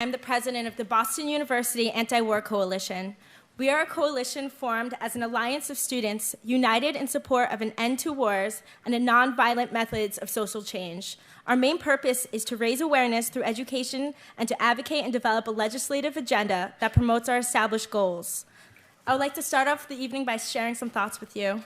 I'm the president of the Boston University Anti-War Coalition. We are a coalition formed as an alliance of students united in support of an end to wars and a nonviolent methods of social change. Our main purpose is to raise awareness through education and to advocate and develop a legislative agenda that promotes our established goals. I would like to start off the evening by sharing some thoughts with you.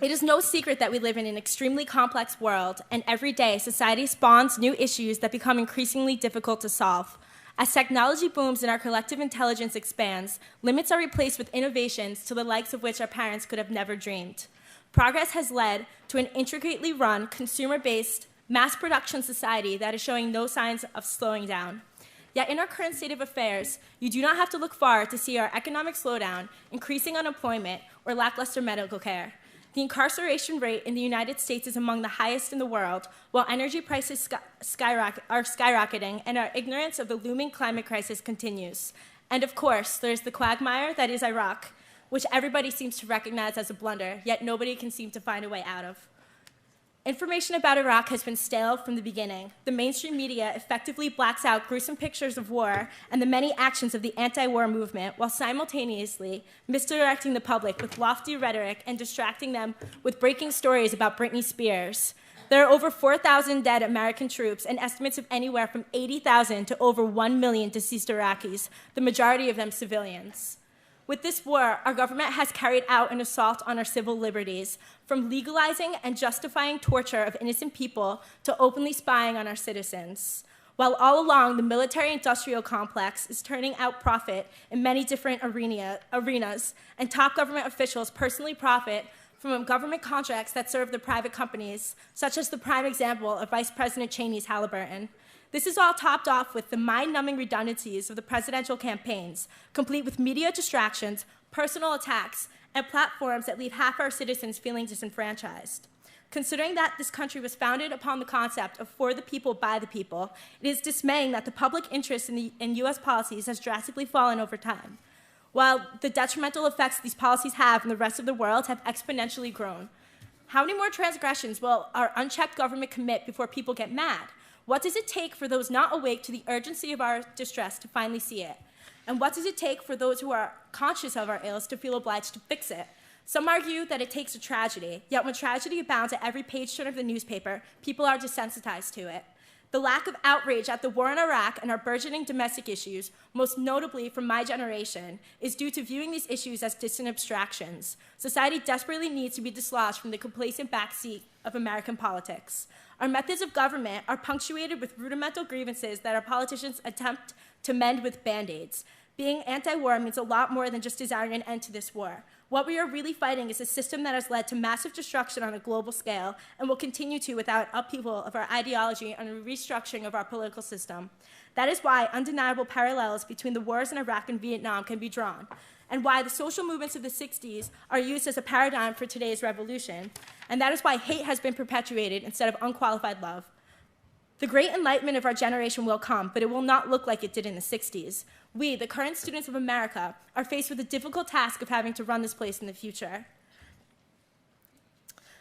It is no secret that we live in an extremely complex world, and every day society spawns new issues that become increasingly difficult to solve. As technology booms and our collective intelligence expands, limits are replaced with innovations to the likes of which our parents could have never dreamed. Progress has led to an intricately run, consumer-based, mass production society that is showing no signs of slowing down. Yet in our current state of affairs, you do not have to look far to see our economic slowdown, increasing unemployment, or lackluster medical care. The incarceration rate in the United States is among the highest in the world, while energy prices are skyrocketing and our ignorance of the looming climate crisis continues. And of course, there's the quagmire that is Iraq, which everybody seems to recognize as a blunder, yet nobody can seem to find a way out of. Information about Iraq has been stale from the beginning. The mainstream media effectively blacks out gruesome pictures of war and the many actions of the anti-war movement while simultaneously misdirecting the public with lofty rhetoric and distracting them with breaking stories about Britney Spears. There are over 4,000 dead American troops and estimates of anywhere from 80,000 to over 1 million deceased Iraqis, the majority of them civilians. With this war, our government has carried out an assault on our civil liberties, from legalizing and justifying torture of innocent people to openly spying on our citizens. While all along, the military-industrial complex is turning out profit in many different arenas, and top government officials personally profit from government contracts that serve the private companies, such as the prime example of Vice President Cheney's Halliburton. This is all topped off with the mind-numbing redundancies of the presidential campaigns, complete with media distractions, personal attacks, and platforms that leave half our citizens feeling disenfranchised. Considering that this country was founded upon the concept of for the people, by the people, it is dismaying that the public interest in U.S. policies has drastically fallen over time, while the detrimental effects these policies have in the rest of the world have exponentially grown. How many more transgressions will our unchecked government commit before people get mad? What does it take for those not awake to the urgency of our distress to finally see it? And what does it take for those who are conscious of our ills to feel obliged to fix it? Some argue that it takes a tragedy, yet when tragedy abounds at every page turn of the newspaper, people are desensitized to it. The lack of outrage at the war in Iraq and our burgeoning domestic issues, most notably from my generation, is due to viewing these issues as distant abstractions. Society desperately needs to be dislodged from the complacent backseat of American politics. Our methods of government are punctuated with rudimental grievances that our politicians attempt to mend with Band-Aids. Being anti-war means a lot more than just desiring an end to this war. What we are really fighting is a system that has led to massive destruction on a global scale and will continue to without upheaval of our ideology and a restructuring of our political system. That is why undeniable parallels between the wars in Iraq and Vietnam can be drawn, and why the social movements of the 60s are used as a paradigm for today's revolution, and that is why hate has been perpetuated instead of unqualified love. The great enlightenment of our generation will come, but it will not look like it did in the 60s. We, the current students of America, are faced with the difficult task of having to run this place in the future.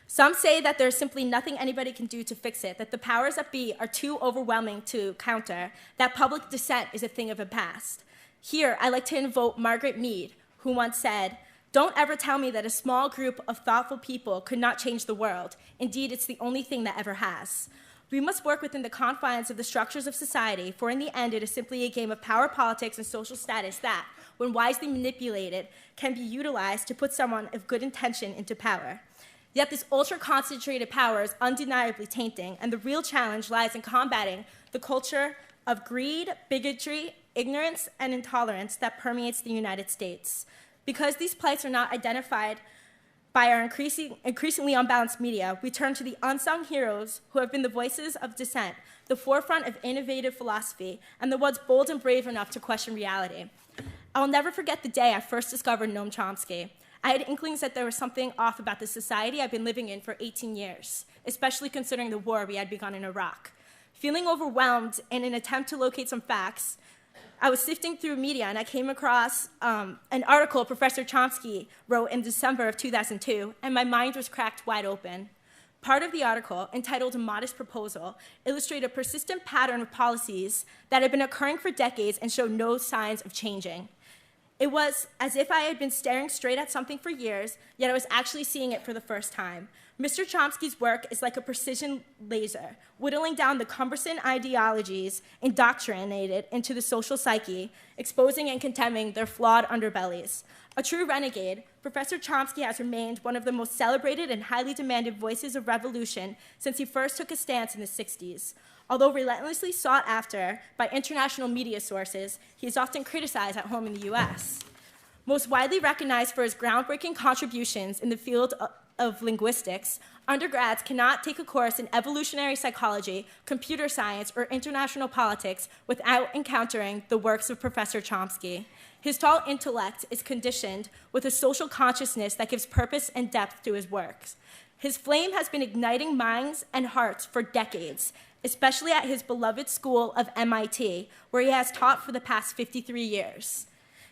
Some say that there is simply nothing anybody can do to fix it, that the powers that be are too overwhelming to counter, that public dissent is a thing of the past. Here, I like to invoke Margaret Mead, who once said, "Don't ever tell me that a small group of thoughtful people could not change the world. Indeed, it's the only thing that ever has." We must work within the confines of the structures of society, for in the end, it is simply a game of power politics and social status that, when wisely manipulated, can be utilized to put someone of good intention into power. Yet this ultra-concentrated power is undeniably tainting, and the real challenge lies in combating the culture of greed, bigotry, ignorance, and intolerance that permeates the United States. Because these plights are not identified by our increasingly unbalanced media, we turn to the unsung heroes who have been the voices of dissent, the forefront of innovative philosophy, and the ones bold and brave enough to question reality. I will never forget the day I first discovered Noam Chomsky. I had inklings that there was something off about the society I've been living in for 18 years, especially considering the war we had begun in Iraq. Feeling overwhelmed in an attempt to locate some facts, I was sifting through media and I came across an article Professor Chomsky wrote in December of 2002, and my mind was cracked wide open. Part of the article, entitled A Modest Proposal, illustrated a persistent pattern of policies that had been occurring for decades and showed no signs of changing. It was as if I had been staring straight at something for years, yet I was actually seeing it for the first time. Mr. Chomsky's work is like a precision laser, whittling down the cumbersome ideologies indoctrinated into the social psyche, exposing and condemning their flawed underbellies. A true renegade, Professor Chomsky has remained one of the most celebrated and highly demanded voices of revolution since he first took a stance in the 60s. Although relentlessly sought after by international media sources, he is often criticized at home in the US. Most widely recognized for his groundbreaking contributions in the field of linguistics, undergrads cannot take a course in evolutionary psychology, computer science, or international politics without encountering the works of Professor Chomsky. His tall intellect is conditioned with a social consciousness that gives purpose and depth to his works. His flame has been igniting minds and hearts for decades, especially at his beloved school of MIT, where he has taught for the past 53 years.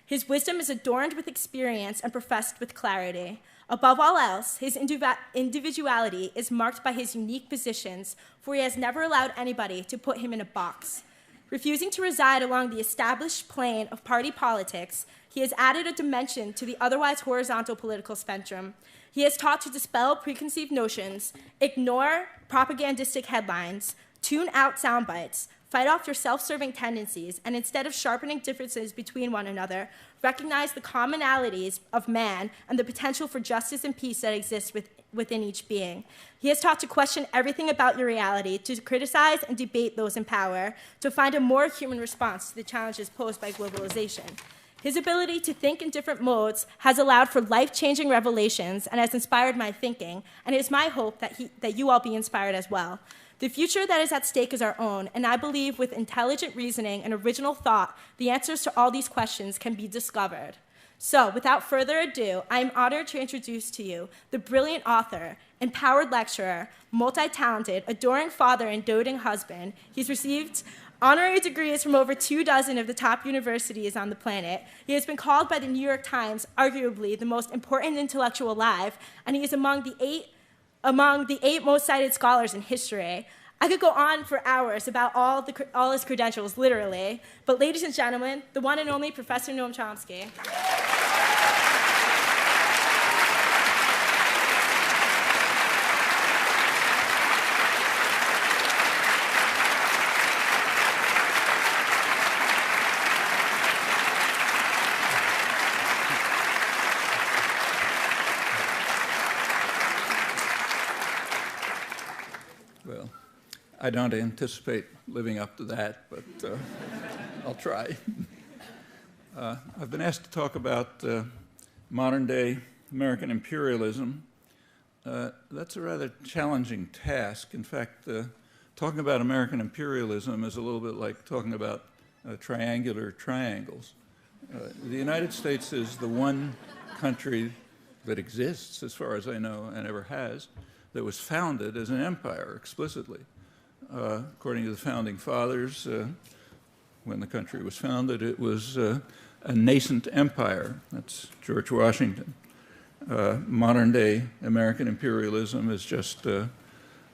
His wisdom is adorned with experience and professed with clarity. Above all else, his individuality is marked by his unique positions, for he has never allowed anybody to put him in a box. Refusing to reside along the established plane of party politics, he has added a dimension to the otherwise horizontal political spectrum. He has taught to dispel preconceived notions, ignore propagandistic headlines, tune out sound bites, fight off your self-serving tendencies, and instead of sharpening differences between one another, recognize the commonalities of man and the potential for justice and peace that exists within each being. He has taught to question everything about your reality, to criticize and debate those in power, to find a more human response to the challenges posed by globalization. His ability to think in different modes has allowed for life-changing revelations and has inspired my thinking, and it is my hope that you all be inspired as well. The future that is at stake is our own, and I believe with intelligent reasoning and original thought, the answers to all these questions can be discovered. So, without further ado, I am honored to introduce to you the brilliant author, empowered lecturer, multi-talented, adoring father, and doting husband. He's received honorary degrees from over 24 of the top universities on the planet. He has been called by the New York Times arguably the most important intellectual alive, and he is among the eight most cited scholars in history. I could go on for hours about all his credentials, literally, but ladies and gentlemen, the one and only Professor Noam Chomsky. Well, I don't anticipate living up to that, but I'll try. I've been asked to talk about modern-day American imperialism. That's a rather challenging task. In fact, talking about American imperialism is a little bit like talking about triangular triangles. The United States is the one country that exists, as far as I know, and ever has, that was founded as an empire explicitly. According to the Founding Fathers, when the country was founded, it was a nascent empire. That's George Washington. Modern-day American imperialism is just a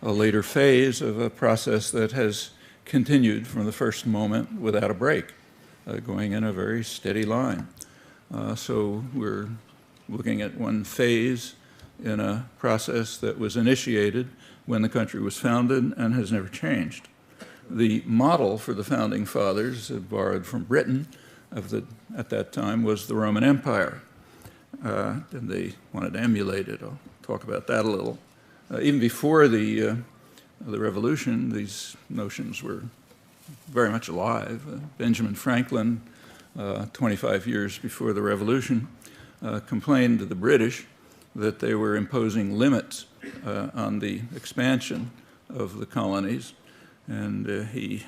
later phase of a process that has continued from the first moment without a break, going in a very steady line. So we're looking at one phase in a process that was initiated when the country was founded and has never changed. The model for the Founding Fathers, borrowed from Britain at that time, was the Roman Empire. And they wanted to emulate it. I'll talk about that a little. Even before the Revolution, these notions were very much alive. Benjamin Franklin, 25 years before the Revolution, complained to the British that they were imposing limits on the expansion of the colonies, and he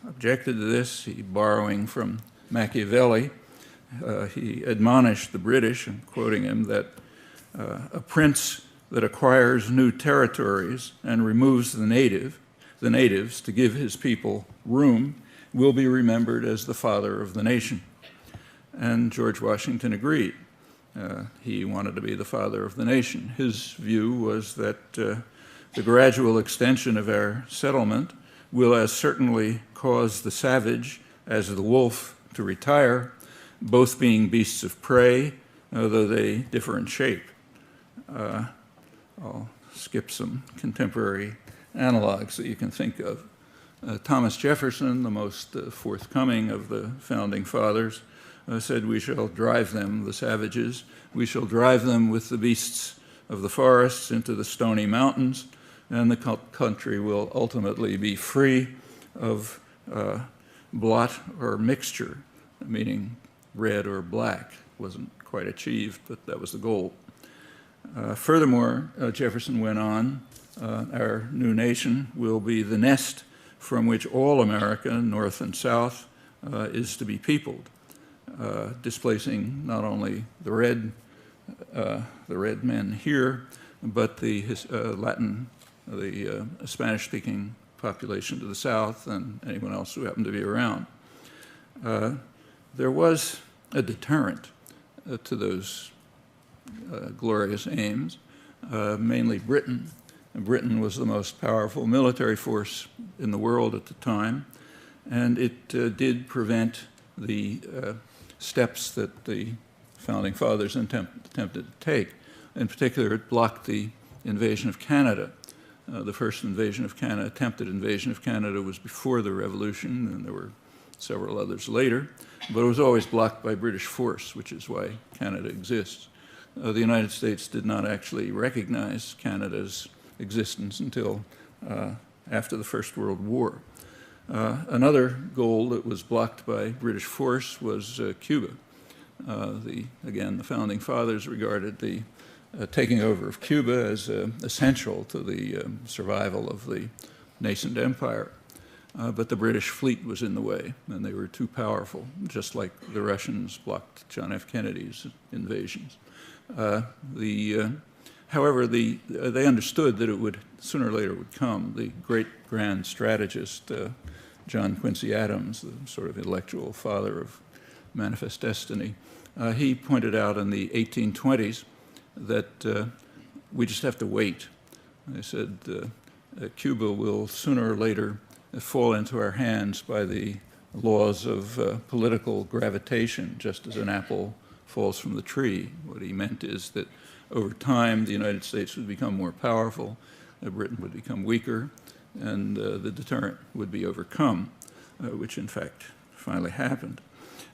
objected to this. He, borrowing from Machiavelli, he admonished the British, I'm quoting him, that a prince that acquires new territories and removes the natives to give his people room will be remembered as the father of the nation. And George Washington agreed. He wanted to be the father of the nation. His view was that the gradual extension of our settlement will as certainly cause the savage as the wolf to retire, both being beasts of prey, though they differ in shape. I'll skip some contemporary analogs that you can think of. Thomas Jefferson, the most forthcoming of the founding fathers, said, "We shall drive them, the savages, we shall drive them with the beasts of the forests into the stony mountains, and the country will ultimately be free of blot or mixture," meaning red or black. Wasn't quite achieved, but that was the goal. Furthermore, Jefferson went on, our new nation will be the nest from which all America, north and south, is to be peopled, displacing not only the red men here, but the Spanish-speaking population to the south and anyone else who happened to be around. There was a deterrent to those glorious aims, mainly Britain. Britain was the most powerful military force in the world at the time, and it did prevent the steps that the founding fathers attempted to take. In particular, it blocked the invasion of Canada. The first attempted invasion of Canada was before the Revolution, and there were several others later, but it was always blocked by British force, which is why Canada exists. The United States did not actually recognize Canada's existence until after the First World War. Another goal that was blocked by British force was Cuba. Again, the founding fathers regarded the taking over of Cuba as essential to the survival of the nascent empire. But the British fleet was in the way, and they were too powerful, just like the Russians blocked John F. Kennedy's invasions. However, they understood that it would, sooner or later, would come. The great grand strategist, John Quincy Adams, the sort of intellectual father of manifest destiny, he pointed out in the 1820s that we just have to wait. They said, Cuba will sooner or later fall into our hands by the laws of political gravitation, just as an apple falls from the tree. What he meant is that over time, the United States would become more powerful, Britain would become weaker, and the deterrent would be overcome, which in fact finally happened.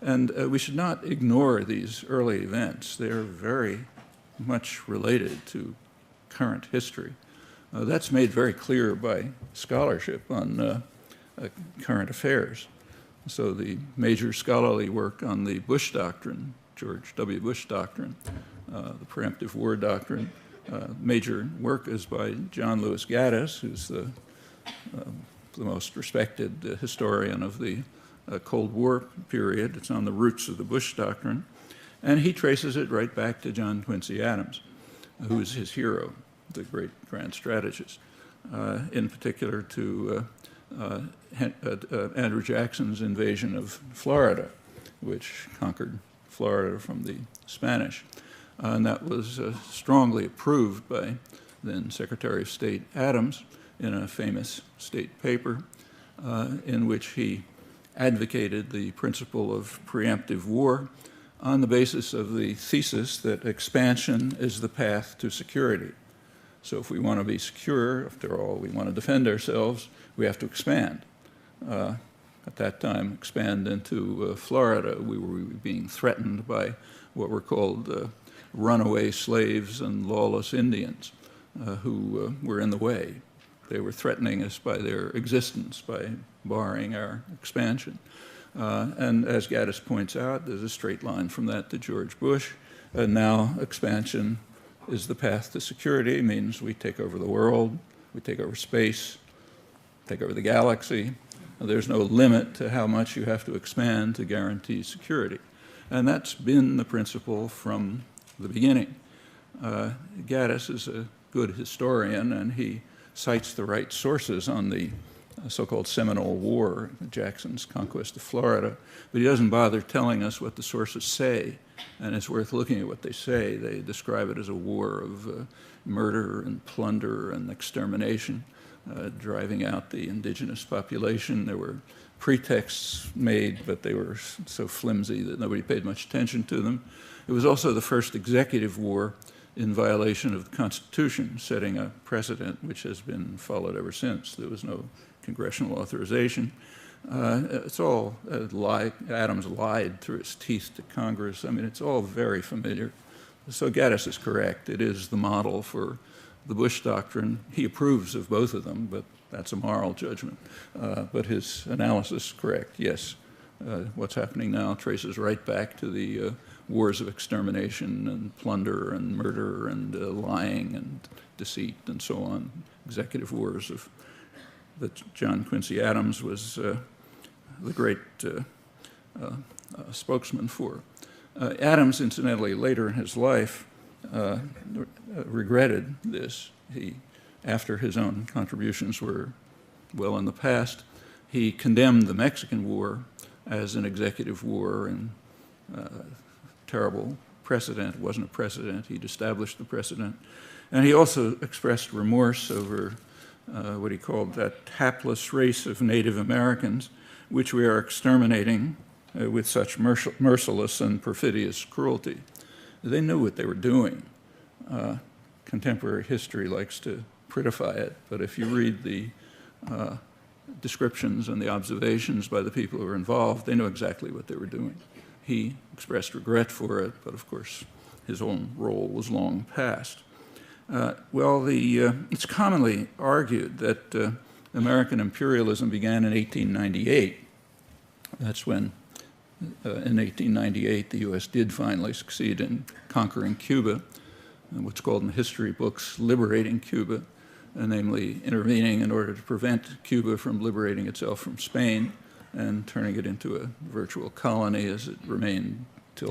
And we should not ignore these early events. They are very much related to current history. That's made very clear by scholarship on current affairs. So the major scholarly work on the Bush Doctrine, George W. Bush Doctrine, the preemptive war doctrine, major work is by John Lewis Gaddis, who's the most respected historian of the Cold War period. It's on the roots of the Bush Doctrine. And he traces it right back to John Quincy Adams, who is his hero, the great grand strategist, in particular to Andrew Jackson's invasion of Florida, which conquered Florida from the Spanish. And that was strongly approved by then Secretary of State Adams in a famous state paper in which he advocated the principle of preemptive war on the basis of the thesis that expansion is the path to security. So if we want to be secure, after all, we want to defend ourselves, we have to expand. At that time, expand into Florida. We were being threatened by what were called runaway slaves and lawless Indians who were in the way. They were threatening us by their existence, by barring our expansion. And as Gaddis points out, there's a straight line from that to George Bush. And now expansion is the path to security. It means we take over the world, we take over space, take over the galaxy. There's no limit to how much you have to expand to guarantee security. And that's been the principle from the beginning. Gaddis is a good historian, and he cites the right sources on the so-called Seminole War, Jackson's conquest of Florida, but he doesn't bother telling us what the sources say. And it's worth looking at what they say. They describe it as a war of murder and plunder and extermination, driving out the indigenous population. There were pretexts made, but they were so flimsy that nobody paid much attention to them. It was also the first executive war in violation of the Constitution, setting a precedent which has been followed ever since. There was no congressional authorization. It's all Adams lied through his teeth to Congress. I mean, it's all very familiar. So Gaddis is correct. It is the model for the Bush doctrine. He approves of both of them, but that's a moral judgment. But his analysis is correct, yes. What's happening now traces right back to the wars of extermination and plunder and murder and lying and deceit and so on, executive wars that John Quincy Adams was the great spokesman for. Adams, incidentally, later in his life, regretted this. After his own contributions were well in the past, he condemned the Mexican War as an executive war and terrible precedent. It wasn't a precedent. He'd established the precedent. And he also expressed remorse over what he called that hapless race of Native Americans, which we are exterminating with such merciless and perfidious cruelty. They knew what they were doing. Contemporary history likes to prettify it, but if you read the descriptions and the observations by the people who were involved, they knew exactly what they were doing. He expressed regret for it, but of course his own role was long past. It's commonly argued that American imperialism began in 1898. That's when, in 1898, the U.S. did finally succeed in conquering Cuba, what's called in history books liberating Cuba, namely intervening in order to prevent Cuba from liberating itself from Spain and turning it into a virtual colony as it remained till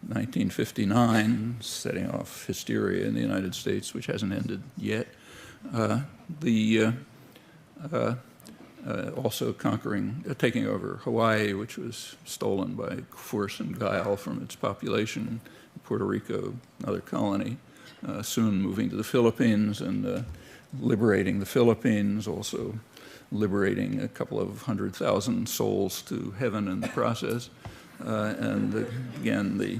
1959, setting off hysteria in the United States, which hasn't ended yet. Also taking over Hawaii, which was stolen by force and guile from its population, Puerto Rico, another colony, soon moving to the Philippines and liberating the Philippines, also liberating a couple of 100,000 souls to heaven in the process. Again, the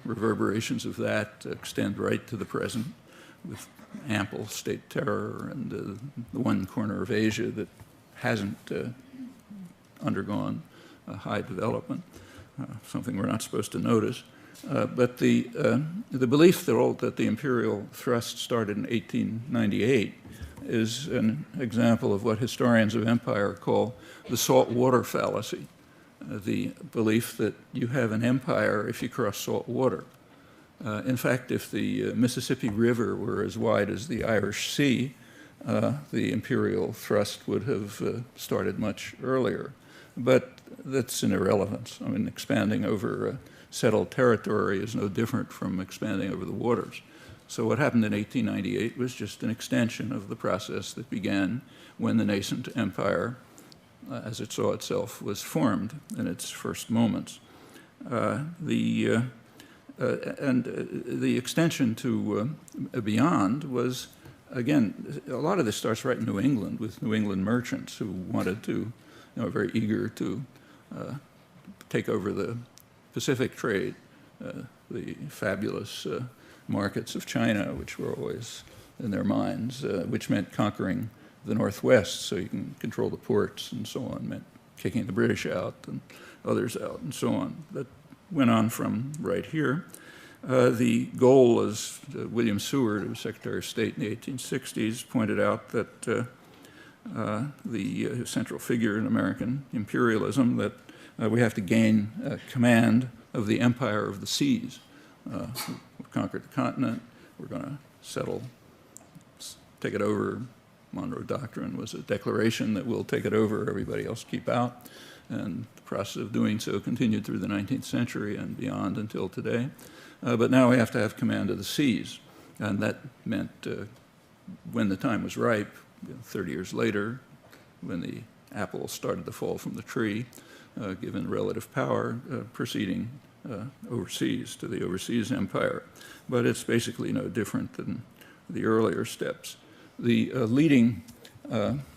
reverberations of that extend right to the present with ample state terror and the one corner of Asia that hasn't undergone a high development, something we're not supposed to notice. But the belief that the imperial thrust started in 1898 is an example of what historians of empire call the salt water fallacy, the belief that you have an empire if you cross salt water. In fact, if the Mississippi River were as wide as the Irish Sea, the imperial thrust would have started much earlier. But that's an irrelevance. I mean, expanding over settled territory is no different from expanding over the waters. So what happened in 1898 was just an extension of the process that began when the nascent empire, as it saw itself, was formed in its first moments. The extension to beyond was, again, a lot of this starts right in New England with New England merchants who wanted to, very eager to take over the Pacific trade, the fabulous markets of China, which were always in their minds, which meant conquering the Northwest so you can control the ports and so on, meant kicking the British out and others out and so on. That went on from right here. The goal, as William Seward, who was Secretary of State in the 1860s, pointed out that the central figure in American imperialism, that we have to gain command of the empire of the seas. We've conquered the continent, we're going to settle, take it over. Monroe Doctrine was a declaration that we'll take it over, everybody else keep out. And the process of doing so continued through the 19th century and beyond until today. But now we have to have command of the seas. And that meant when the time was ripe, 30 years later, when the apple started to fall from the tree, given relative power, proceeding overseas, to the overseas empire. But it's basically no different than the earlier steps. The leading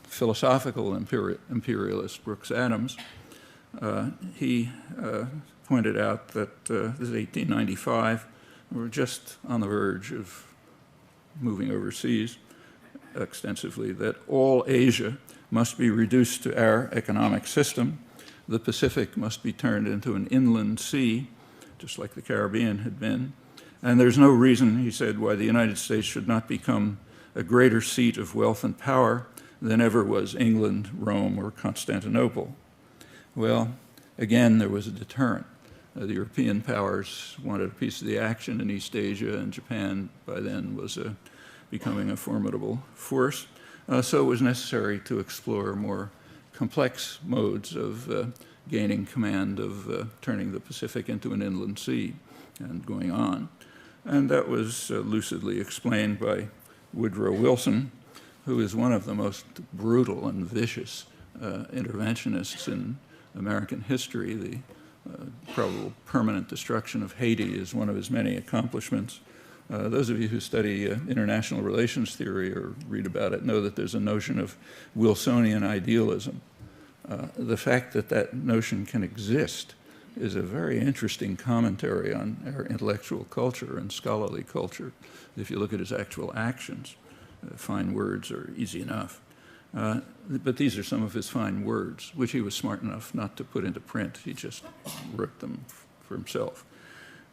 philosophical imperialist, Brooks Adams, he pointed out that this is 1895, we're just on the verge of moving overseas extensively, that all Asia must be reduced to our economic system. The Pacific must be turned into an inland sea, just like the Caribbean had been. And there's no reason, he said, why the United States should not become a greater seat of wealth and power than ever was England, Rome, or Constantinople. Well, again, there was a deterrent. The European powers wanted a piece of the action in East Asia, and Japan by then was becoming a formidable force. So it was necessary to explore more complex modes of gaining command of turning the Pacific into an inland sea and going on. And that was lucidly explained by Woodrow Wilson, who is one of the most brutal and vicious interventionists in American history. The probable permanent destruction of Haiti is one of his many accomplishments. Those of you who study international relations theory or read about it know that there's a notion of Wilsonian idealism. The fact that that notion can exist is a very interesting commentary on our intellectual culture and scholarly culture. If you look at his actual actions, fine words are easy enough. But these are some of his fine words, which he was smart enough not to put into print. He just wrote them for himself.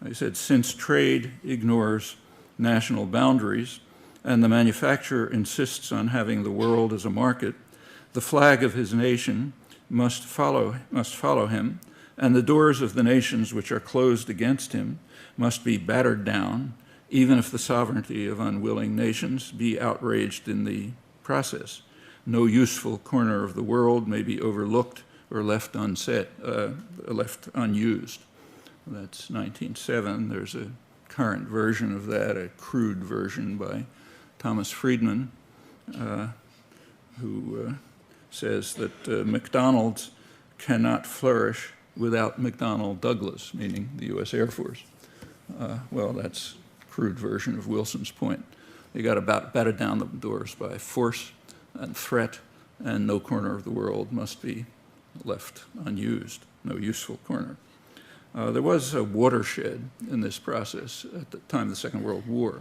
He said, since trade ignores national boundaries and the manufacturer insists on having the world as a market, the flag of his nation must follow him, and the doors of the nations which are closed against him must be battered down, even if the sovereignty of unwilling nations be outraged in the process. No useful corner of the world may be overlooked or left unused. That's 1907. There's a current version of that, a crude version by Thomas Friedman, who says that McDonald's cannot flourish without McDonnell Douglas, meaning the U.S. Air Force. Well, that's a crude version of Wilson's point. They got to batter down the doors by force and threat, and no corner of the world must be left unused, no useful corner. There was a watershed in this process at the time of the Second World War.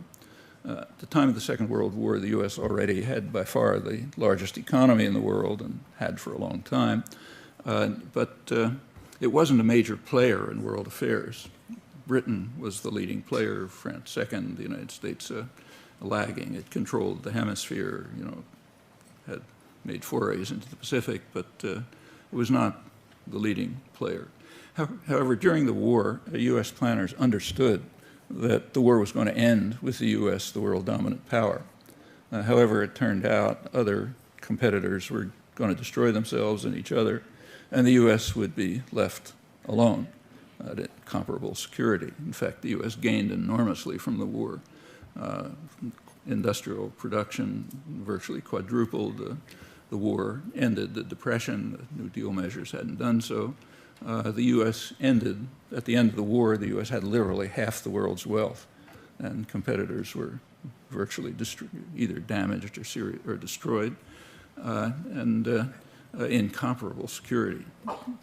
At the time of the Second World War, the U.S. already had by far the largest economy in the world and had for a long time, but it wasn't a major player in world affairs. Britain was the leading player, France second, the United States lagging. It controlled the hemisphere, had made forays into the Pacific, but it was not the leading player. However, during the war, U.S. planners understood that the war was going to end with the U.S., the world dominant power. However, it turned out other competitors were going to destroy themselves and each other, and the U.S. would be left alone at comparable security. In fact, the U.S. gained enormously from the war. Industrial production virtually quadrupled. The war ended the Depression. The New Deal measures hadn't done so. The U.S. ended, at the end of the war, the U.S. had literally half the world's wealth, and competitors were virtually either damaged or destroyed, and incomparable security.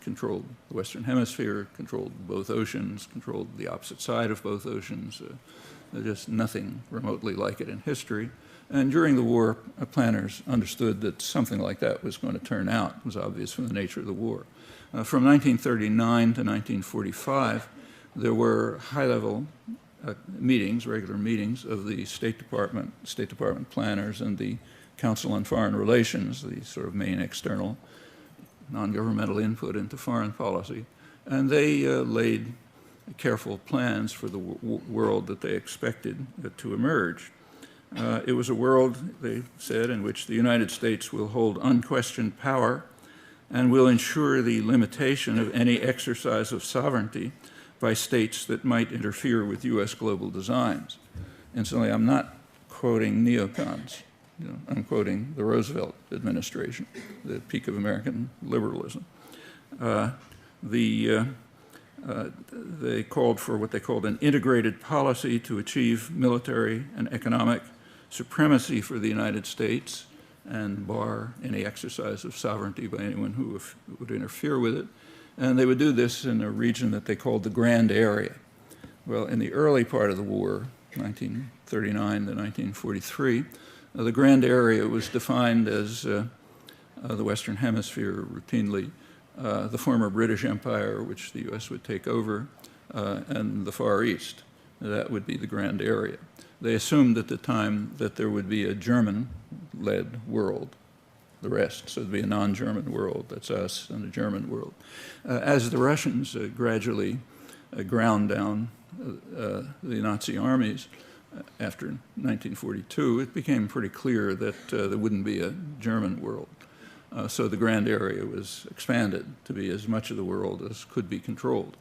Controlled the Western Hemisphere, controlled both oceans, controlled the opposite side of both oceans. Just nothing remotely like it in history. And during the war, planners understood that something like that was going to turn out. It was obvious from the nature of the war. From 1939 to 1945, there were high-level meetings, regular meetings, of the State Department planners and the Council on Foreign Relations, the sort of main external non-governmental input into foreign policy. And they laid careful plans for the world that they expected to emerge. It was a world, they said, in which the United States will hold unquestioned power and will ensure the limitation of any exercise of sovereignty by states that might interfere with U.S. global designs. Incidentally, I'm not quoting neocons. I'm quoting the Roosevelt administration, the peak of American liberalism. They called for what they called an integrated policy to achieve military and economic supremacy for the United States and bar any exercise of sovereignty by anyone who would interfere with it. And they would do this in a region that they called the Grand Area. Well, in the early part of the war, 1939 to 1943, the Grand Area was defined as the Western Hemisphere routinely, the former British Empire, which the U.S. would take over, and the Far East. That would be the Grand Area. They assumed at the time that there would be a German-led world, the rest, so it'd be a non-German world, that's us, and a German world. As the Russians gradually ground down the Nazi armies after 1942, it became pretty clear that there wouldn't be a German world. So the Grand Area was expanded to be as much of the world as could be controlled,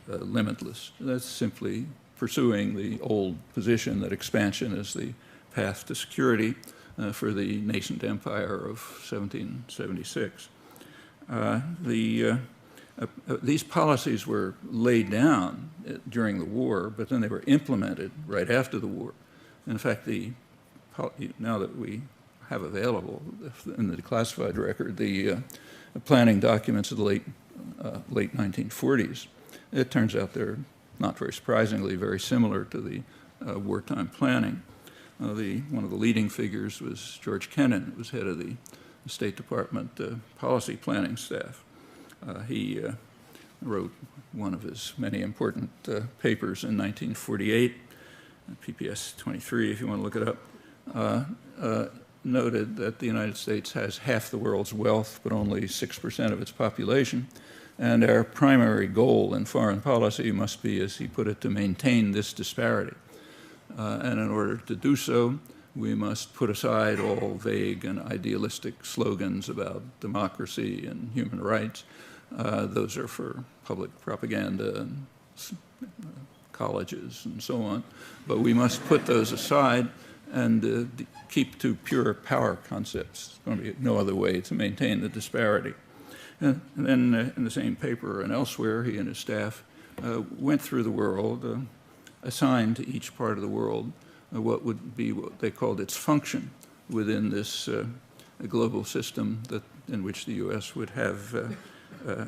limitless. That's simply pursuing the old position that expansion is the path to security for the nascent empire of 1776. These policies were laid down during the war, but then they were implemented right after the war. In fact, now that we have available in the declassified record the planning documents of the late 1940s, it turns out they're not very surprisingly very similar to the wartime planning. One of the leading figures was George Kennan, who was head of the State Department policy planning staff. He wrote one of his many important papers in 1948, PPS 23 if you want to look it up, noted that the United States has half the world's wealth but only 6% of its population, and our primary goal in foreign policy must be, as he put it, to maintain this disparity. And in order to do so, we must put aside all vague and idealistic slogans about democracy and human rights. Those are for public propaganda and colleges and so on. But we must put those aside and keep to pure power concepts. There's going to be no other way to maintain the disparity. And then in the same paper and elsewhere, he and his staff went through the world, assigned to each part of the world what would be what they called its function within this global system in which the U.S. would have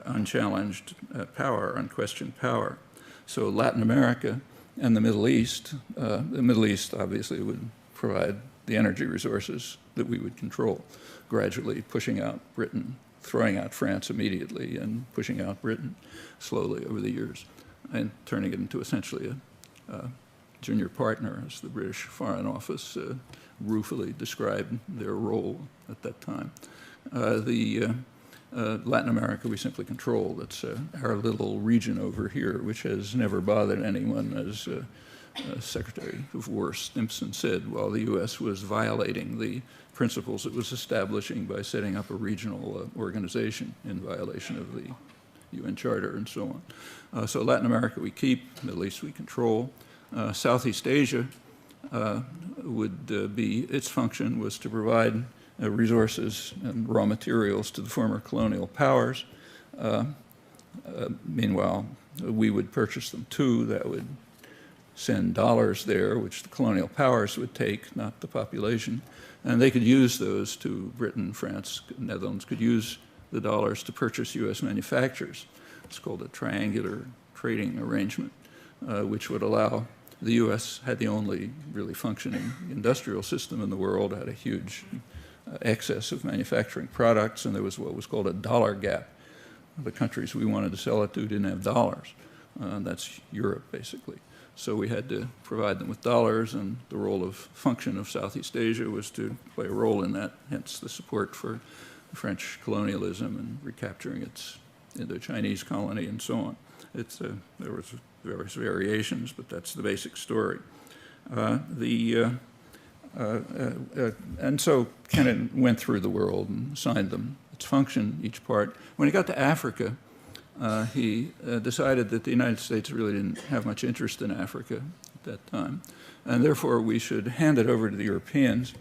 unchallenged power, unquestioned power. So Latin America and the Middle East obviously would provide the energy resources that we would control, gradually pushing out Britain, throwing out France immediately, and pushing out Britain slowly over the years, and turning it into essentially a junior partner, as the British Foreign Office ruefully described their role at that time. Latin America we simply control. That's our little region over here, which has never bothered anyone, as Secretary of War Stimson said, while the U.S. was violating the principles it was establishing by setting up a regional organization in violation of the UN Charter and so on. So Latin America we keep, Middle East we control. Southeast Asia would be, its function was to provide resources and raw materials to the former colonial powers. Meanwhile, we would purchase them too. That would send dollars there, which the colonial powers would take, not the population. And they could use those to, Britain, France, Netherlands could use the dollars to purchase U.S. manufacturers. It's called a triangular trading arrangement, which would allow the U.S. had the only really functioning industrial system in the world, had a huge excess of manufacturing products, and there was what was called a dollar gap. The countries we wanted to sell it to didn't have dollars. That's Europe, basically. So we had to provide them with dollars, and the role of function of Southeast Asia was to play a role in that, hence the support for French colonialism and recapturing its Indochinese colony and so on. There was various variations, but that's the basic story. And so Kennan went through the world and assigned them its function, each part. When he got to Africa, he decided that the United States really didn't have much interest in Africa at that time, and therefore we should hand it over to the Europeans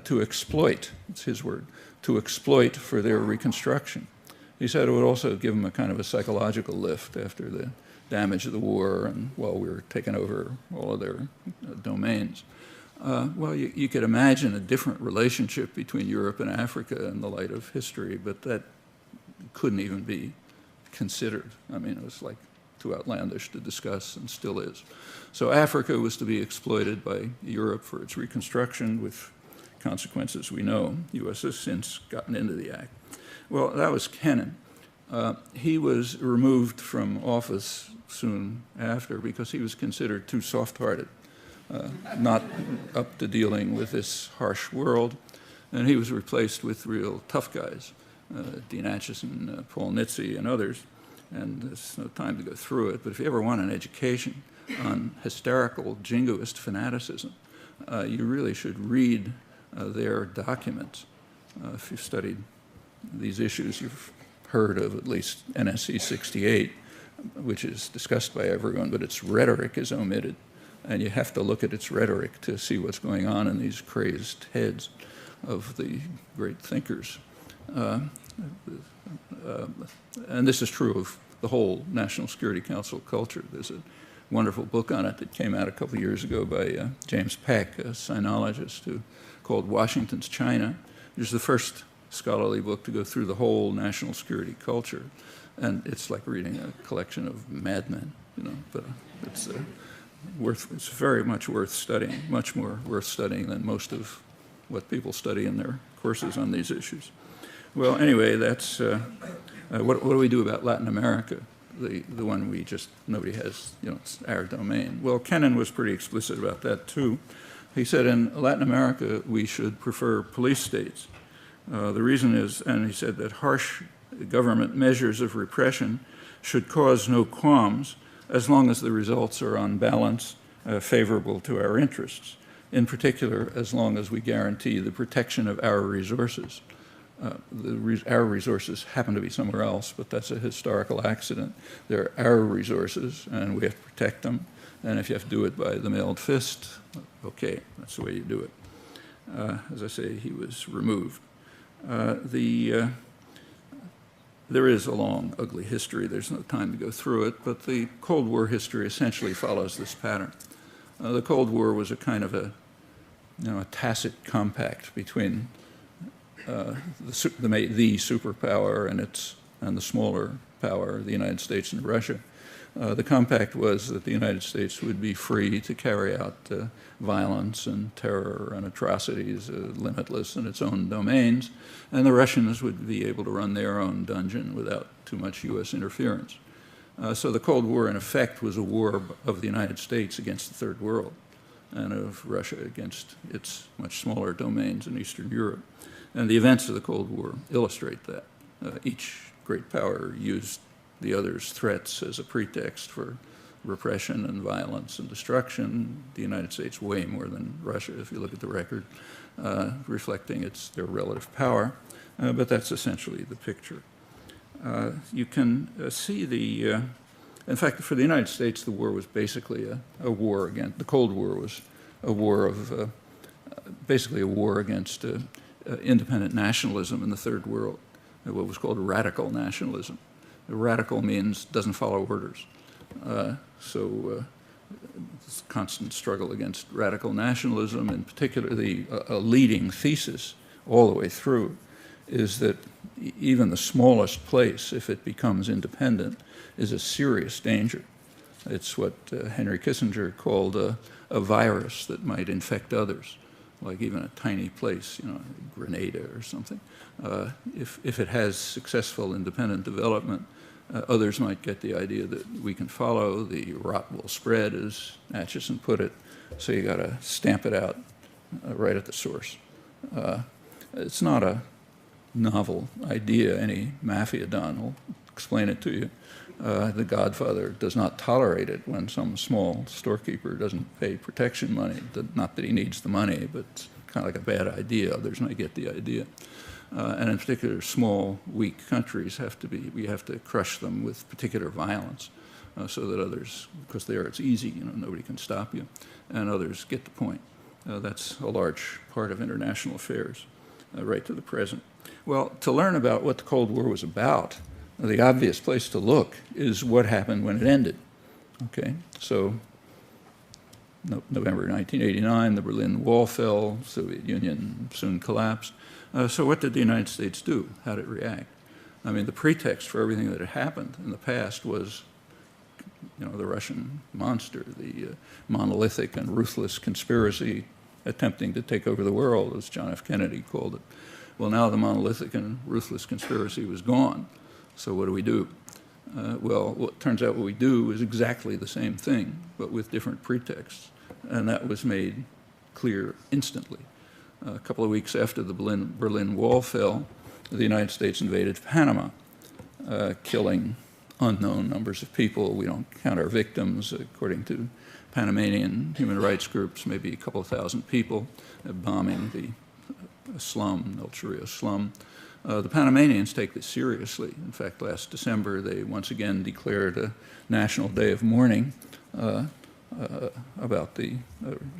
to exploit, it's his word, to exploit for their reconstruction. He said it would also give them a kind of a psychological lift after the damage of the war and while we were taking over all of their domains. Well, you could imagine a different relationship between Europe and Africa in the light of history, but that couldn't even be considered. I mean, it was like too outlandish to discuss and still is. So Africa was to be exploited by Europe for its reconstruction with consequences we know. The U.S. has since gotten into the act. Well, that was Kennan. He was removed from office soon after because he was considered too soft-hearted, not up to dealing with this harsh world, and he was replaced with real tough guys, Dean Acheson, Paul Nitze, and others. And there's no time to go through it, but if you ever want an education on hysterical jingoist fanaticism, you really should read their documents. If you've studied these issues, you've heard of at least NSC 68, which is discussed by everyone, but its rhetoric is omitted. And you have to look at its rhetoric to see what's going on in these crazed heads of the great thinkers. And this is true of the whole National Security Council culture. There's a wonderful book on it that came out a couple of years ago by James Peck, a sinologist, called Washington's China. It was the first scholarly book to go through the whole national security culture. And it's like reading a collection of madmen, you know, but it's very much worth studying, much more worth studying than most of what people study in their courses on these issues. Well, anyway, that's what do we do about Latin America, the one nobody has, you know, it's our domain. Well, Kennan was pretty explicit about that too. He said in Latin America we should prefer police states. The reason is, and he said that harsh government measures of repression should cause no qualms as long as the results are on balance favorable to our interests, in particular as long as we guarantee the protection of our resources. Our resources happen to be somewhere else, but that's a historical accident. They're our resources, and we have to protect them. And if you have to do it by the mailed fist, okay, that's the way you do it. As I say, he was removed. There is a long, ugly history. There's no time to go through it, but the Cold War history essentially follows this pattern. The Cold War was a kind of a tacit compact between the superpower and the smaller power, the United States and Russia. The compact was that the United States would be free to carry out violence and terror and atrocities, limitless in its own domains, and the Russians would be able to run their own dungeon without too much U.S. interference. So the Cold War, in effect, was a war of the United States against the Third World and of Russia against its much smaller domains in Eastern Europe. And the events of the Cold War illustrate that. Each great power used the other's threats as a pretext for repression and violence and destruction. The United States way more than Russia, if you look at the record, reflecting their relative power. But that's essentially the picture. You can see in fact, for the United States, the war was basically a war against, the Cold War was a war of, basically a war against independent nationalism in the Third World, what was called radical nationalism. Radical means doesn't follow orders. So this constant struggle against radical nationalism, in particular, a leading thesis all the way through is that even the smallest place, if it becomes independent, is a serious danger. It's what Henry Kissinger called a virus that might infect others, like even a tiny place, you know, Grenada or something. If it has successful independent development, others might get the idea that we can follow. The rot will spread, as Acheson put it. So you got to stamp it out right at the source. It's not a novel idea. Any mafia don will explain it to you. The Godfather does not tolerate it when some small storekeeper doesn't pay protection money. Not that he needs the money, but it's kind of like a bad idea. Others might get the idea. And in particular, small, weak countries we have to crush them with particular violence so that others, because there it's easy, you know, nobody can stop you, and others get the point. That's a large part of international affairs, right to the present. Well, to learn about what the Cold War was about, The obvious place to look is what happened when it ended. Okay, so November 1989, the Berlin Wall fell, Soviet Union soon collapsed. So what did the United States do? How did it react? I mean, the pretext for everything that had happened in the past was, the Russian monster, the monolithic and ruthless conspiracy attempting to take over the world, as John F. Kennedy called it. Well, now the monolithic and ruthless conspiracy was gone. So what do we do? Well, it turns out what we do is exactly the same thing, but with different pretexts. And that was made clear instantly. A couple of weeks after the Berlin Wall fell, the United States invaded Panama, killing unknown numbers of people. We don't count our victims. According to Panamanian human rights groups, maybe a couple of thousand people, bombing the slum, El Chorrillo slum. The Panamanians take this seriously. In fact, last December, they once again declared a national day of mourning about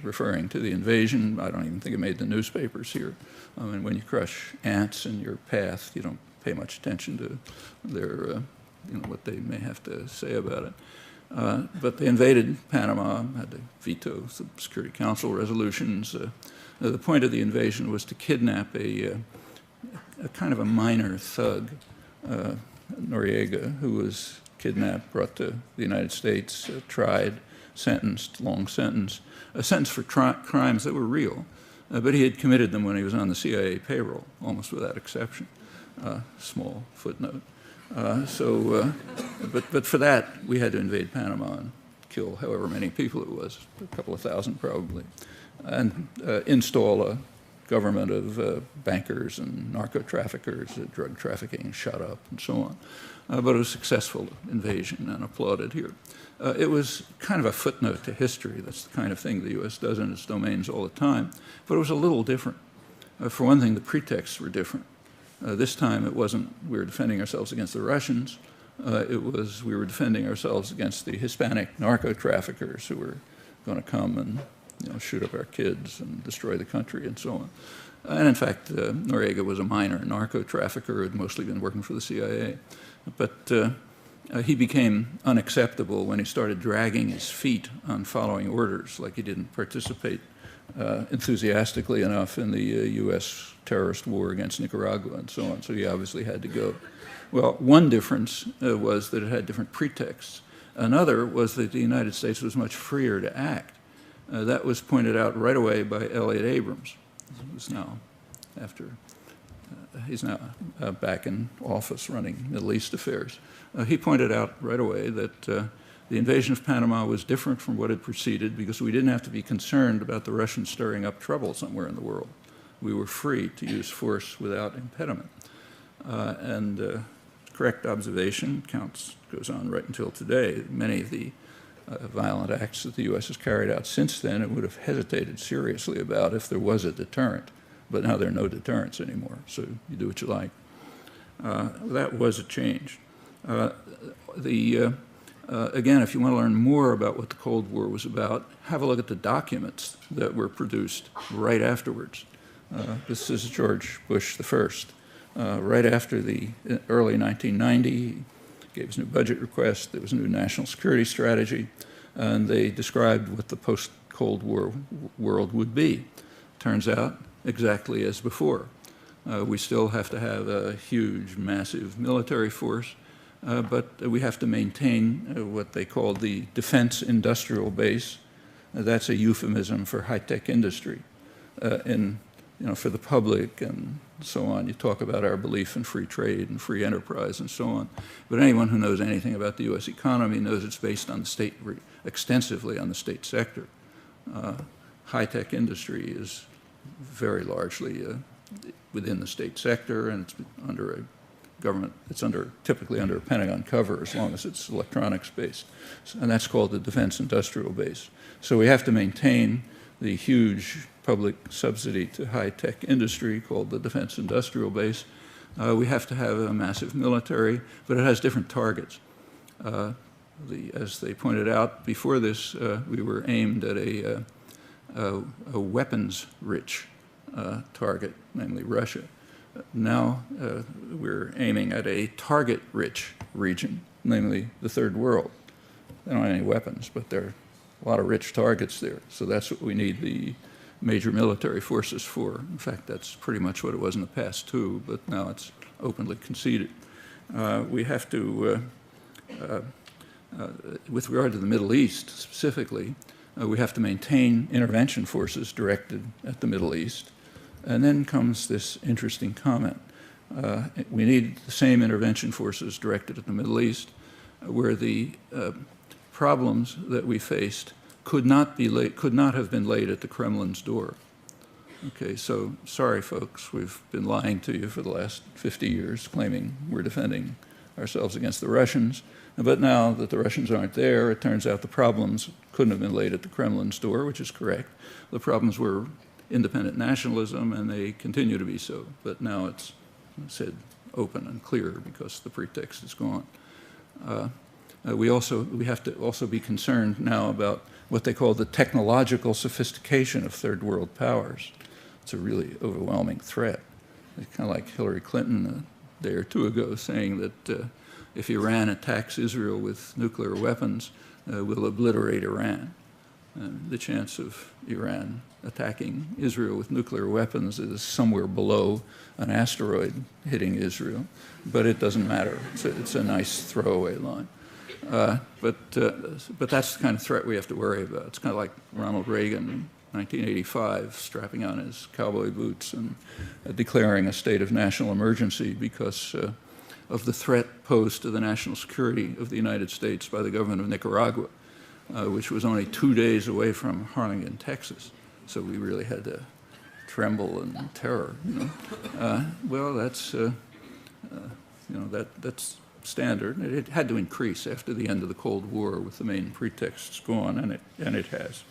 referring to the invasion. I don't even think it made the newspapers here. I mean, when you crush ants in your path, you don't pay much attention to their, what they may have to say about it. But they invaded Panama, had to veto some Security Council resolutions. The point of the invasion was to kidnap a kind of a minor thug, Noriega, who was kidnapped, brought to the United States, tried, sentenced, long sentence, a sentence for crimes that were real, but he had committed them when he was on the CIA payroll, almost without exception. Small footnote. But for that, we had to invade Panama and kill however many people it was, a couple of thousand probably, and install a government of bankers and narco-traffickers, drug trafficking shot up, and so on. But it was a successful invasion and applauded here. It was kind of a footnote to history. That's the kind of thing the U.S. does in its domains all the time. But it was a little different. For one thing, the pretexts were different. This time, it wasn't we were defending ourselves against the Russians. It was we were defending ourselves against the Hispanic narco-traffickers who were going to come and shoot up our kids and destroy the country and so on. And in fact, Noriega was a minor narco-trafficker who had mostly been working for the CIA. But he became unacceptable when he started dragging his feet on following orders, like he didn't participate enthusiastically enough in the U.S. terrorist war against Nicaragua and so on, so he obviously had to go. Well, one difference was that it had different pretexts. Another was that the United States was much freer to act. That was pointed out right away by Elliott Abrams, who's now he's now back in office running Middle East affairs. He pointed out right away that the invasion of Panama was different from what had preceded because we didn't have to be concerned about the Russians stirring up trouble somewhere in the world. We were free to use force without impediment. Correct observation goes on right until today. Many of the violent acts that the U.S. has carried out since then, it would have hesitated seriously about if there was a deterrent. But now there are no deterrents anymore, so you do what you like. That was a change. Again, if you want to learn more about what the Cold War was about, have a look at the documents that were produced right afterwards. This is George Bush I. Right after the early 1990, he gave his new budget request. There was a new national security strategy, and they described what the post-Cold War world would be. Turns out, exactly as before. We still have to have a huge, massive military force, but we have to maintain what they call the defense industrial base. That's a euphemism for high-tech industry. For the public and so on, you talk about our belief in free trade and free enterprise and so on. But anyone who knows anything about the U.S. economy knows it's based on the state, extensively on the state sector. High-tech industry is very largely within the state sector, and it's under a government, it's typically under a Pentagon cover as long as it's electronics based. And that's called the defense industrial base. So we have to maintain the huge public subsidy to high-tech industry called the defense industrial base. We have to have a massive military, but it has different targets. As they pointed out before this, we were aimed at a weapons-rich target, namely Russia. Now we're aiming at a target-rich region, namely the third world. They don't have any weapons, but there are a lot of rich targets there. So that's what we need the major military forces for. In fact, that's pretty much what it was in the past, too, but now it's openly conceded. We have to, with regard to the Middle East specifically, we have to maintain intervention forces directed at the Middle East. And then comes this interesting comment. We need the same intervention forces directed at the Middle East, where the problems that we faced could not have been laid at the Kremlin's door. Okay, so sorry, folks, we've been lying to you for the last 50 years, claiming we're defending ourselves against the Russians. But now that the Russians aren't there, it turns out the problems couldn't have been laid at the Kremlin's door, which is correct. The problems were independent nationalism, and they continue to be so. But now it's said open and clear because the pretext is gone. We have to also be concerned now about what they call the technological sophistication of third world powers. It's a really overwhelming threat. It's kind of like Hillary Clinton a day or two ago saying that if Iran attacks Israel with nuclear weapons, we'll obliterate Iran. The chance of Iran attacking Israel with nuclear weapons is somewhere below an asteroid hitting Israel, but it doesn't matter. It's a nice throwaway line. But that's the kind of threat we have to worry about. It's kind of like Ronald Reagan in 1985 strapping on his cowboy boots and declaring a state of national emergency because of the threat posed to the national security of the United States by the government of Nicaragua, which was only 2 days away from Harlingen, Texas. So we really had to tremble in terror. Well, that's that's standard. It had to increase after the end of the Cold War with the main pretexts gone, and it has.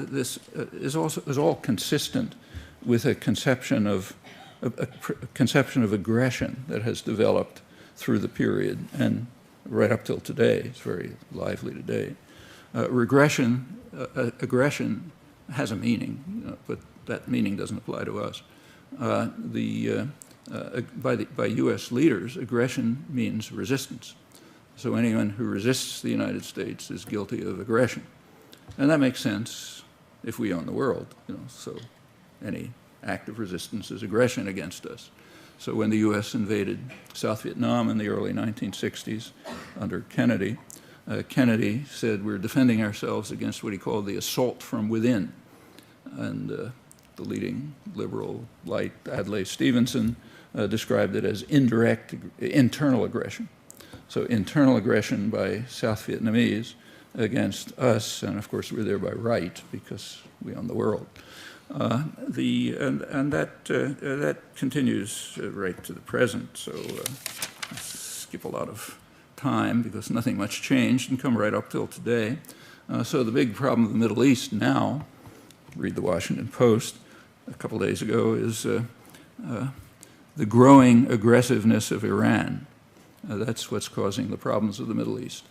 This is all consistent with a conception of aggression that has developed through the period and right up till today. It's very lively today. Aggression has a meaning, but that meaning doesn't apply to us. By U.S. leaders, aggression means resistance. So anyone who resists the United States is guilty of aggression. And that makes sense if we own the world, so any act of resistance is aggression against us. So when the U.S. invaded South Vietnam in the early 1960s under Kennedy, Kennedy said we're defending ourselves against what he called the assault from within. And the leading liberal light, Adlai Stevenson, described it as internal aggression. So internal aggression by South Vietnamese against us, and of course we're there by right because we own the world. That continues right to the present. So I'll skip a lot of time because nothing much changed and come right up till today. So the big problem of the Middle East now, read the Washington Post a couple days ago, is the growing aggressiveness of Iran. That's what's causing the problems of the Middle East.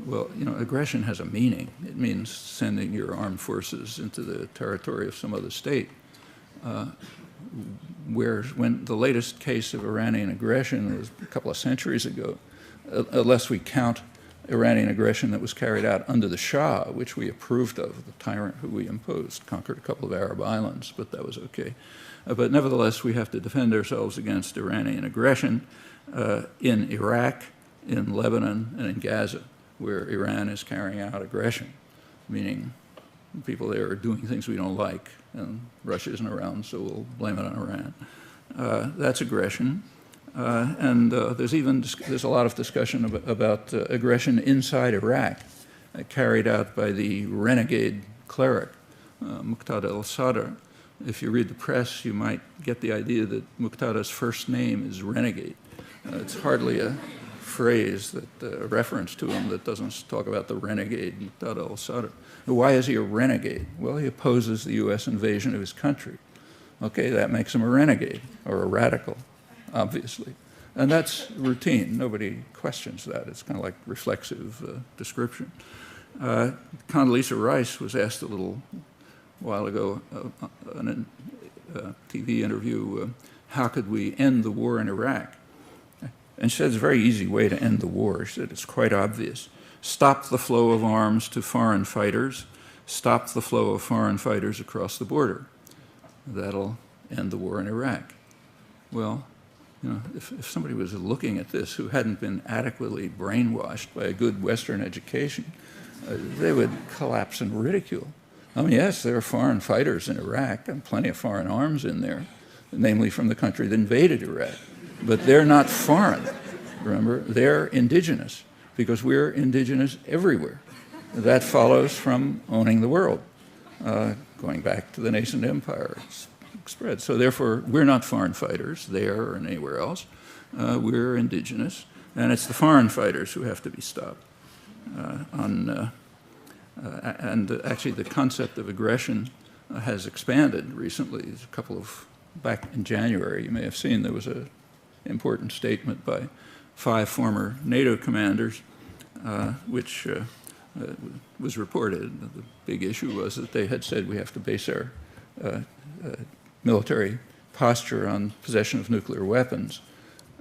Well, aggression has a meaning. It means sending your armed forces into the territory of some other state. When the latest case of Iranian aggression was a couple of centuries ago, unless we count Iranian aggression that was carried out under the Shah, which we approved of, the tyrant who we imposed, conquered a couple of Arab islands, but that was okay. But nevertheless, we have to defend ourselves against Iranian aggression in Iraq, in Lebanon, and in Gaza, where Iran is carrying out aggression, meaning people there are doing things we don't like, and Russia isn't around, so we'll blame it on Iran. That's aggression. There's a lot of discussion about aggression inside Iraq, carried out by the renegade cleric, Muqtada al-Sadr. If you read the press, you might get the idea that Muqtada's first name is renegade. It's hardly a phrase, a reference to him that doesn't talk about the renegade Muqtada al-Sadr. Why is he a renegade? Well, he opposes the U.S. invasion of his country. Okay, that makes him a renegade or a radical, obviously. And that's routine. Nobody questions that. It's kind of like reflexive description. Condoleezza Rice was asked a little a while ago in a TV interview, how could we end the war in Iraq? And she said it's a very easy way to end the war. She said it's quite obvious. Stop the flow of arms to foreign fighters. Stop the flow of foreign fighters across the border. That'll end the war in Iraq. Well, you know, if somebody was looking at this who hadn't been adequately brainwashed by a good Western education, they would collapse in ridicule. I mean, yes, there are foreign fighters in Iraq and plenty of foreign arms in there, namely from the country that invaded Iraq. But they're not foreign, remember? They're indigenous, because we're indigenous everywhere. That follows from owning the world, going back to the nascent empire spread. So therefore, we're not foreign fighters there or anywhere else. We're indigenous, and it's the foreign fighters who have to be stopped. And actually, the concept of aggression has expanded recently. There's a couple of, back in January, you may have seen there was an important statement by 5 former NATO commanders, which was reported. The big issue was that they had said we have to base our military posture on possession of nuclear weapons.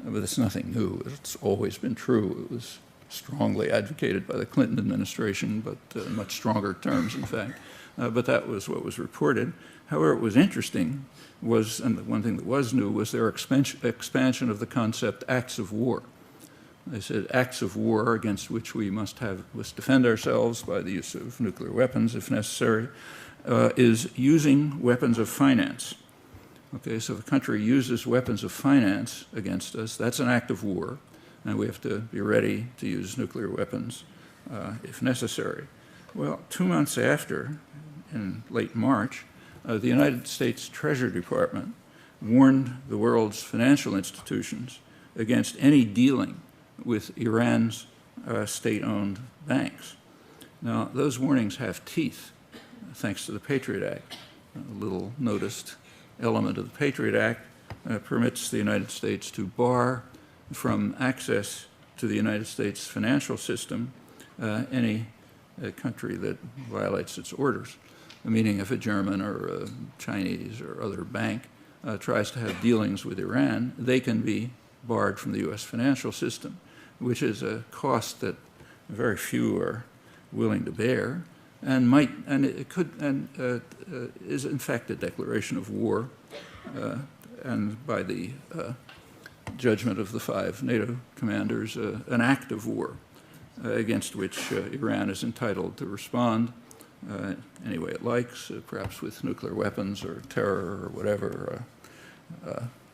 But it's nothing new. It's always been true. It was strongly advocated by the Clinton administration, but in much stronger terms, in fact. But that was what was reported. However, what was interesting was, and the one thing that was new, was their expansion of the concept acts of war. They said acts of war against which we must defend ourselves by the use of nuclear weapons, if necessary, is using weapons of finance. Okay, so if a country uses weapons of finance against us, that's an act of war, and we have to be ready to use nuclear weapons if necessary. Well, 2 months after, in late March, the United States Treasury Department warned the world's financial institutions against any dealing with Iran's state-owned banks. Now, those warnings have teeth, thanks to the Patriot Act. A little noticed element of the Patriot Act permits the United States to bar from access to the United States financial system any country that violates its orders. Meaning if a German or a Chinese or other bank tries to have dealings with Iran, they can be barred from the U.S. financial system, which is a cost that very few are willing to bear, and is in fact a declaration of war, and by the judgment of the 5 NATO commanders, an act of war against which Iran is entitled to respond any way it likes, perhaps with nuclear weapons or terror or whatever,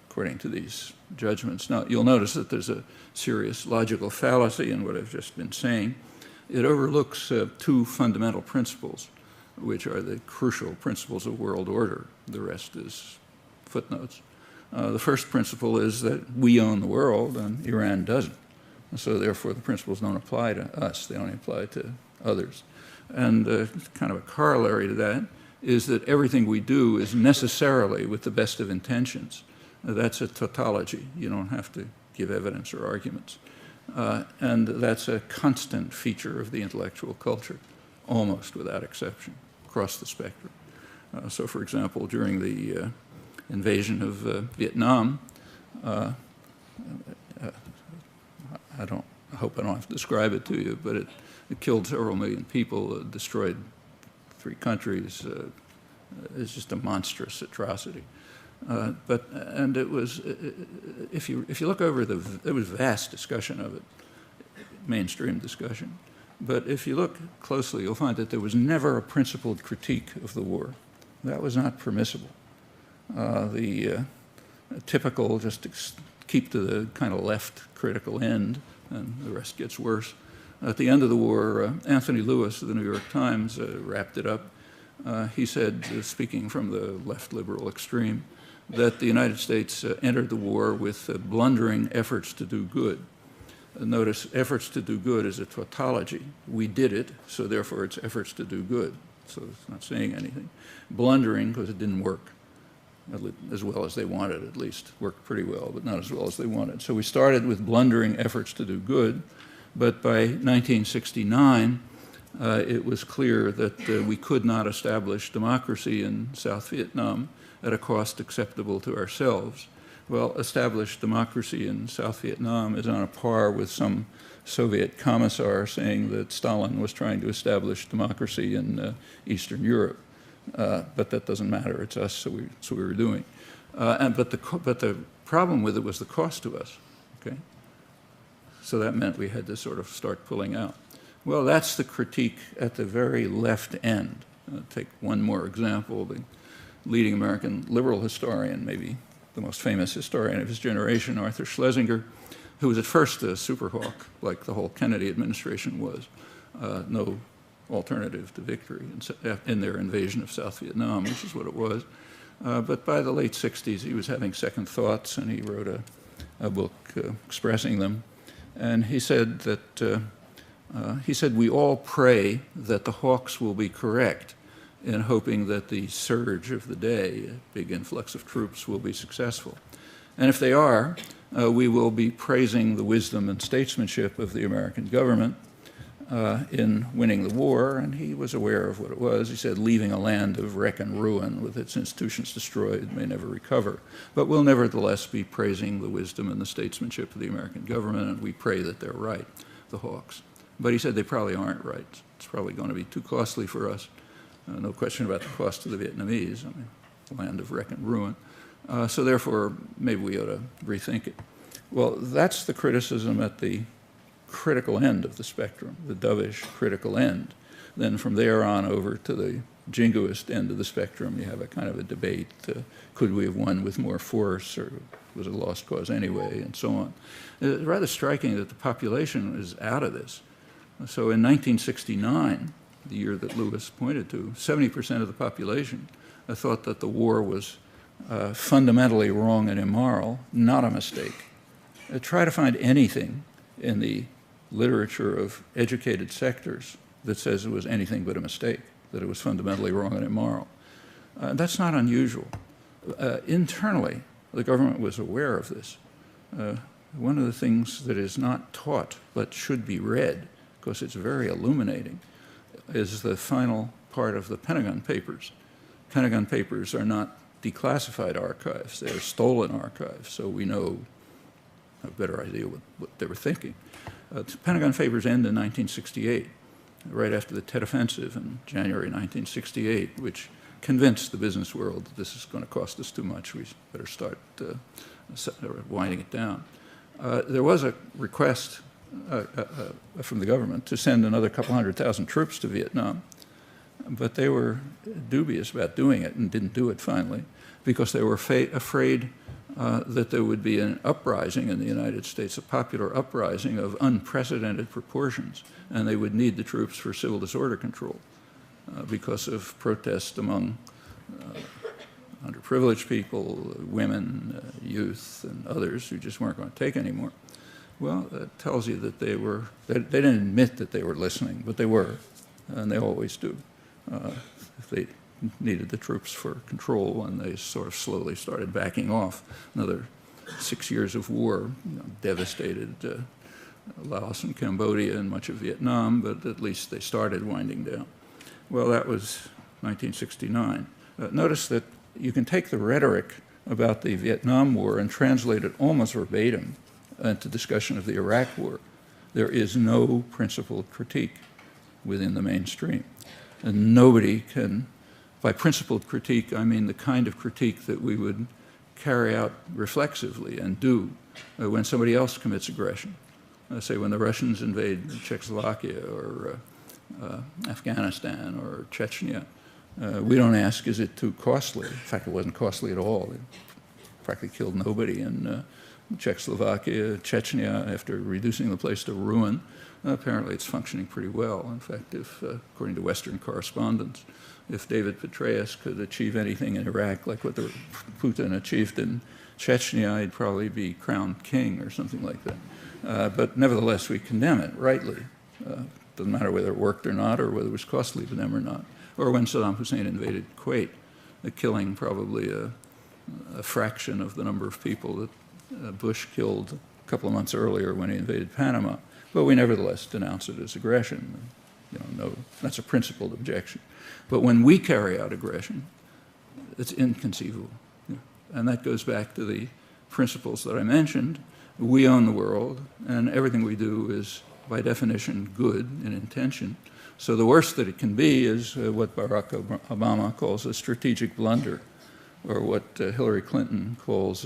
according to these judgments. Now, you'll notice that there's a serious logical fallacy in what I've just been saying. It overlooks 2 fundamental principles, which are the crucial principles of world order. The rest is footnotes. The first principle is that we own the world and Iran doesn't. So therefore, the principles don't apply to us. They only apply to others. And kind of a corollary to that is that everything we do is necessarily with the best of intentions. That's a tautology. You don't have to give evidence or arguments. And that's a constant feature of the intellectual culture, almost without exception, across the spectrum. So, for example, during the invasion of Vietnam, I hope I don't have to describe it to you, but it killed several million people, destroyed 3 countries. It's just a monstrous atrocity. And it was, if you look over there was vast discussion of it, mainstream discussion. But if you look closely, you'll find that there was never a principled critique of the war. That was not permissible. The typical, just to keep to the kind of left critical end, and the rest gets worse. At the end of the war, Anthony Lewis of the New York Times wrapped it up. He said, speaking from the left liberal extreme, that the United States entered the war with blundering efforts to do good. Notice, efforts to do good is a tautology. We did it, so therefore it's efforts to do good. So it's not saying anything. Blundering, because it didn't work as well as they wanted, at least. Worked pretty well, but not as well as they wanted. So we started with blundering efforts to do good, but by 1969, it was clear that we could not establish democracy in South Vietnam at a cost acceptable to ourselves. Well, established democracy in South Vietnam is on a par with some Soviet commissar saying that Stalin was trying to establish democracy in Eastern Europe. But that doesn't matter. It's us, so we were doing. But the problem with it was the cost to us. Okay? So that meant we had to sort of start pulling out. Well, that's the critique at the very left end. Take one more example. The leading American liberal historian, maybe the most famous historian of his generation, Arthur Schlesinger, who was at first a superhawk, like the whole Kennedy administration was. No alternative to victory in their invasion of South Vietnam, which is what it was. But by the late 60s, he was having second thoughts, and he wrote a book expressing them. And he said that we all pray that the hawks will be correct in hoping that the surge of the day, a big influx of troops, will be successful. And if they are, we will be praising the wisdom and statesmanship of the American government in winning the war, and he was aware of what it was. He said, leaving a land of wreck and ruin with its institutions destroyed may never recover. But we'll nevertheless be praising the wisdom and the statesmanship of the American government, and we pray that they're right, the hawks. But he said they probably aren't right. It's probably going to be too costly for us. No question about the cost to the Vietnamese. I mean, a land of wreck and ruin. So therefore, maybe we ought to rethink it. Well, that's the criticism at the critical end of the spectrum, the dovish critical end. Then from there on over to the jingoist end of the spectrum, you have a kind of a debate. Could we have won with more force, or was it a lost cause anyway, and so on. It's rather striking that the population is out of this. So in 1969, the year that Lewis pointed to, 70% of the population thought that the war was fundamentally wrong and immoral, not a mistake. Try to find anything in the literature of educated sectors that says it was anything but a mistake, that it was fundamentally wrong and immoral. That's not unusual. Internally, the government was aware of this. One of the things that is not taught but should be read, because it's very illuminating, is the final part of the Pentagon Papers. Pentagon Papers are not declassified archives, they're stolen archives, so we know a better idea what they were thinking. The Pentagon Papers end in 1968, right after the Tet Offensive in January 1968, which convinced the business world that this is going to cost us too much, we better start winding it down. There was a request from the government to send another couple 100,000 troops to Vietnam, but they were dubious about doing it and didn't do it finally because they were afraid that there would be an uprising in the United States, a popular uprising of unprecedented proportions, and they would need the troops for civil disorder control because of protest among underprivileged people, women, youth, and others who just weren't going to take anymore. Well, that tells you that they didn't admit that they were listening, but they were, and they always do. If they needed the troops for control, and they sort of slowly started backing off. Another 6 years of war devastated Laos and Cambodia and much of Vietnam, but at least they started winding down. Well, that was 1969. Notice that you can take the rhetoric about the Vietnam War and translate it almost verbatim into discussion of the Iraq War. There is no principled critique within the mainstream. And nobody can, by principled critique, I mean the kind of critique that we would carry out reflexively and do when somebody else commits aggression. Say when the Russians invade Czechoslovakia or Afghanistan or Chechnya, we don't ask, is it too costly? In fact, it wasn't costly at all. It practically killed nobody in Czechoslovakia, Chechnya, after reducing the place to ruin. Apparently it's functioning pretty well. In fact, if, according to Western correspondents, if David Petraeus could achieve anything in Iraq like what Putin achieved in Chechnya, he'd probably be crowned king or something like that. But nevertheless, we condemn it rightly. Doesn't matter whether it worked or not, or whether it was costly to them or not. Or when Saddam Hussein invaded Kuwait, killing probably a fraction of the number of people that Bush killed a couple of months earlier when he invaded Panama. But we nevertheless denounce it as aggression. no, that's a principled objection. But when we carry out aggression, it's inconceivable. And that goes back to the principles that I mentioned. We own the world, and everything we do is, by definition, good in intention. So the worst that it can be is what Barack Obama calls a strategic blunder, or what Hillary Clinton calls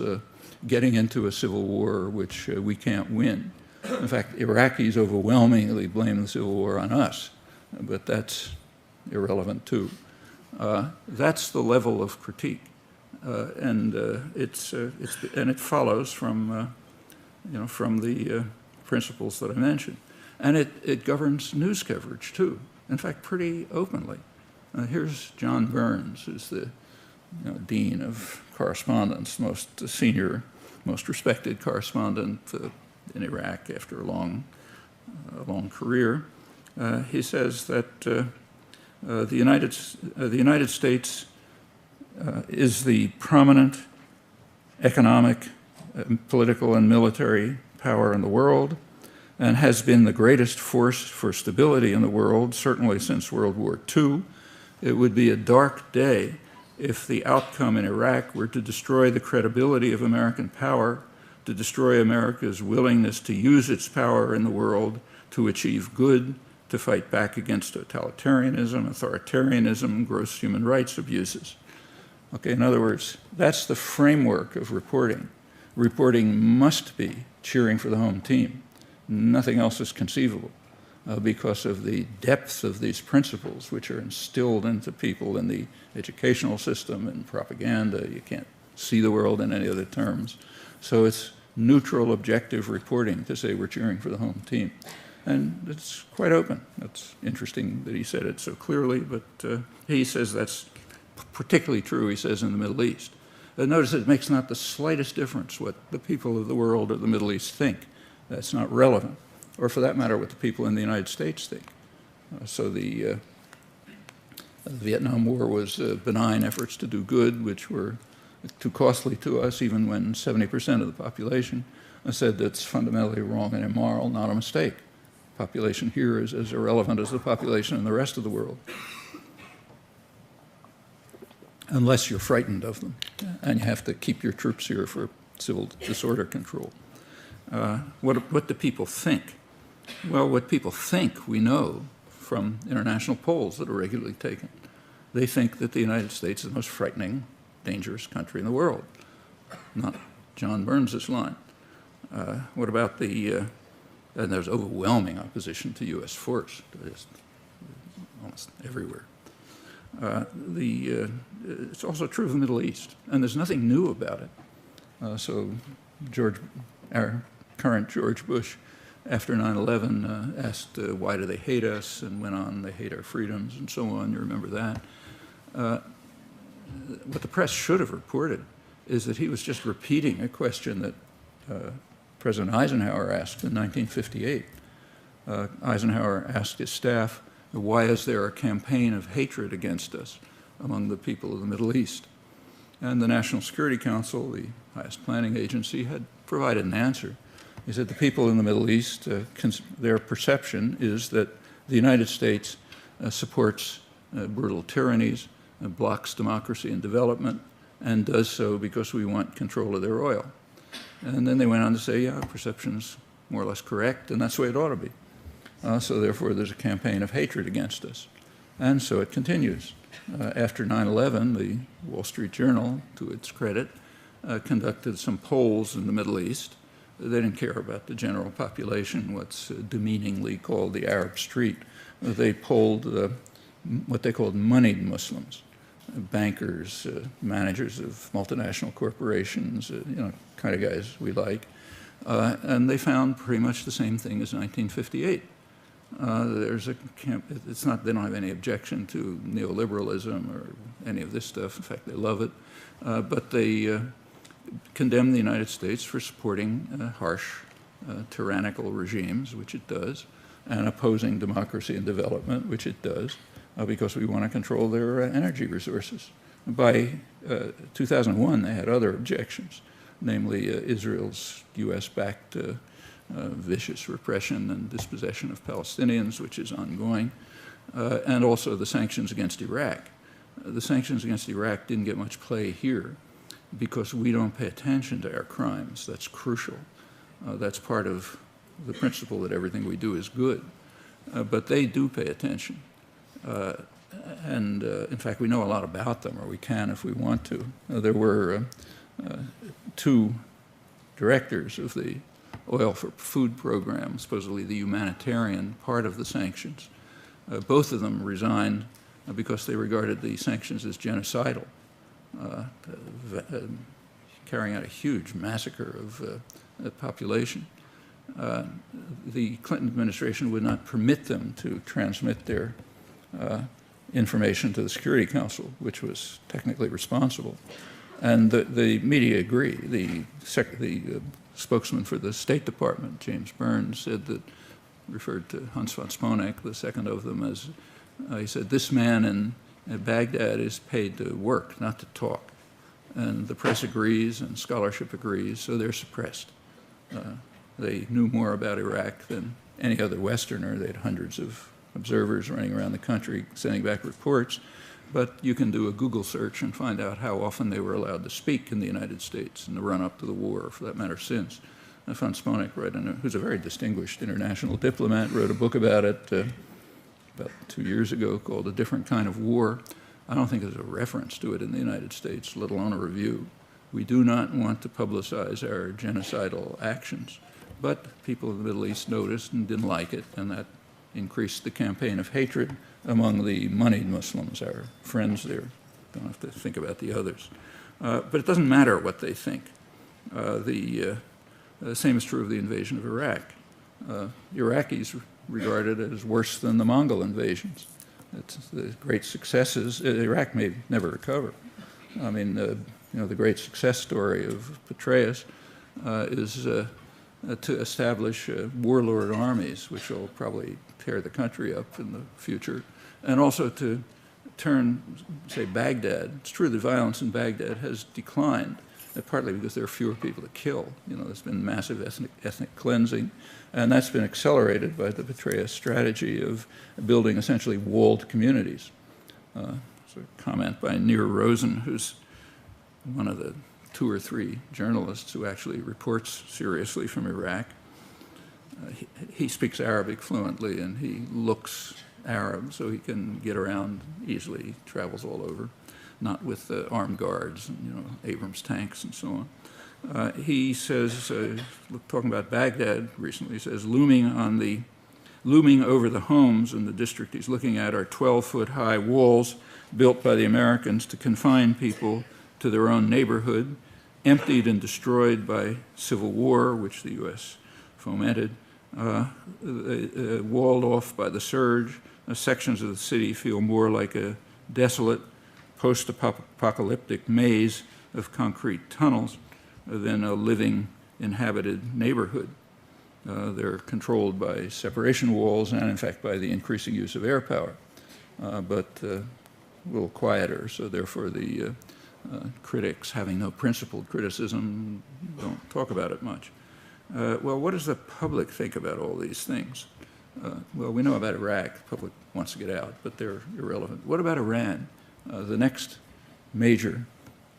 getting into a civil war which we can't win. In fact, Iraqis overwhelmingly blame the civil war on us, but that's irrelevant too. That's the level of critique, and it follows from the principles that I mentioned, and it governs news coverage too. In fact, pretty openly. Here's John Burns, who's the dean of correspondence, most senior, most respected correspondent in Iraq after a long career. He says that the United States is the prominent economic, political, and military power in the world, and has been the greatest force for stability in the world, certainly since World War II. It would be a dark day if the outcome in Iraq were to destroy the credibility of American power, to destroy America's willingness to use its power in the world to achieve good, to fight back against totalitarianism, authoritarianism, gross human rights abuses. Okay, in other words, that's the framework of reporting. Reporting must be cheering for the home team. Nothing else is conceivable because of the depth of these principles which are instilled into people in the educational system and propaganda. You can't see the world in any other terms. So it's neutral, objective reporting to say we're cheering for the home team. And it's quite open. It's interesting that he said it so clearly, but he says that's particularly true, he says, in the Middle East. Notice it makes not the slightest difference what the people of the world or the Middle East think. That's not relevant. Or for that matter, what the people in the United States think. So the Vietnam War was benign efforts to do good, which were too costly to us, even when 70% of the population said that's fundamentally wrong and immoral, not a mistake. The population here is as irrelevant as the population in the rest of the world, unless you're frightened of them, and you have to keep your troops here for civil disorder control. What do people think? Well, what people think we know from international polls that are regularly taken. They think that the United States is the most frightening, dangerous country in the world. Not John Burns' line. What about and there's overwhelming opposition to U.S. force, just almost everywhere. It's also true of the Middle East, and there's nothing new about it. So our current George Bush, after 9/11, asked why do they hate us, and went on, they hate our freedoms, and so on. You remember that. What the press should have reported is that he was just repeating a question that President Eisenhower asked in 1958. Eisenhower asked his staff, why is there a campaign of hatred against us among the people of the Middle East? And the National Security Council, the highest planning agency, had provided an answer. He said the people in the Middle East, their perception is that the United States supports brutal tyrannies, blocks democracy and development, and does so because we want control of their oil. And then they went on to say, yeah, perception's more or less correct, and that's the way it ought to be. So therefore, there's a campaign of hatred against us. And so it continues. After 9/11, the Wall Street Journal, to its credit, conducted some polls in the Middle East. They didn't care about the general population, what's demeaningly called the Arab street. They polled what they called moneyed Muslims, bankers, managers of multinational corporations, kind of guys we like. And they found pretty much the same thing as 1958. They don't have any objection to neoliberalism or any of this stuff. In fact, they love it. But they condemn the United States for supporting harsh, tyrannical regimes, which it does, and opposing democracy and development, which it does, because we want to control their energy resources. By 2001, they had other objections, namely Israel's US-backed vicious repression and dispossession of Palestinians, which is ongoing. and also the sanctions against Iraq. The sanctions against Iraq didn't get much play here because we don't pay attention to our crimes. That's crucial. That's part of the principle that everything we do is good. But they do pay attention. In fact, we know a lot about them, or we can if we want to. There were two directors of the oil for food program, supposedly the humanitarian part of the sanctions. Both of them resigned because they regarded the sanctions as genocidal, carrying out a huge massacre of the population. The Clinton administration would not permit them to transmit their information to the Security Council, which was technically responsible. And the media agree. The spokesman for the State Department, James Burns, said that, referred to Hans von Sponeck, the second of them, as, he said, this man in Baghdad is paid to work, not to talk. And the press agrees and scholarship agrees, so they're suppressed. They knew more about Iraq than any other Westerner. They had hundreds of observers running around the country sending back reports. But you can do a Google search and find out how often they were allowed to speak in the United States in the run-up to the war, or for that matter, since. Von Sponeck, who's a very distinguished international diplomat, wrote a book about it about 2 years ago called A Different Kind of War. I don't think there's a reference to it in the United States, let alone a review. We do not want to publicize our genocidal actions. But people in the Middle East noticed and didn't like it, and that increased the campaign of hatred among the moneyed Muslims, our friends there. Don't have to think about the others. But it doesn't matter what they think. The same is true of the invasion of Iraq. Iraqis regard it as worse than the Mongol invasions. It's the great successes. Iraq may never recover. I mean, the great success story of Petraeus is to establish warlord armies, which will probably tear the country up in the future, and also to turn, say, Baghdad. It's true that violence in Baghdad has declined, partly because there are fewer people to kill. There's been massive ethnic cleansing, and that's been accelerated by the Petraeus strategy of building essentially walled communities. So a comment by Nir Rosen, who's one of the 2 or 3 journalists who actually reports seriously from Iraq. He speaks Arabic fluently, and he looks Arab, so he can get around easily. He travels all over, not with armed guards and Abrams tanks and so on. He says, talking about Baghdad recently, he says, looming over the homes in the district he's looking at are 12-foot-high walls built by the Americans to confine people to their own neighborhood, emptied and destroyed by civil war, which the U.S. fomented, walled off by the surge. Sections of the city feel more like a desolate, post-apocalyptic maze of concrete tunnels than a living, inhabited neighborhood. They're controlled by separation walls and, in fact, by the increasing use of air power, but a little quieter, so therefore the critics, having no principled criticism, don't talk about it much. Well, what does the public think about all these things? Well, we know about Iraq. The public wants to get out, but they're irrelevant. What about Iran? The next major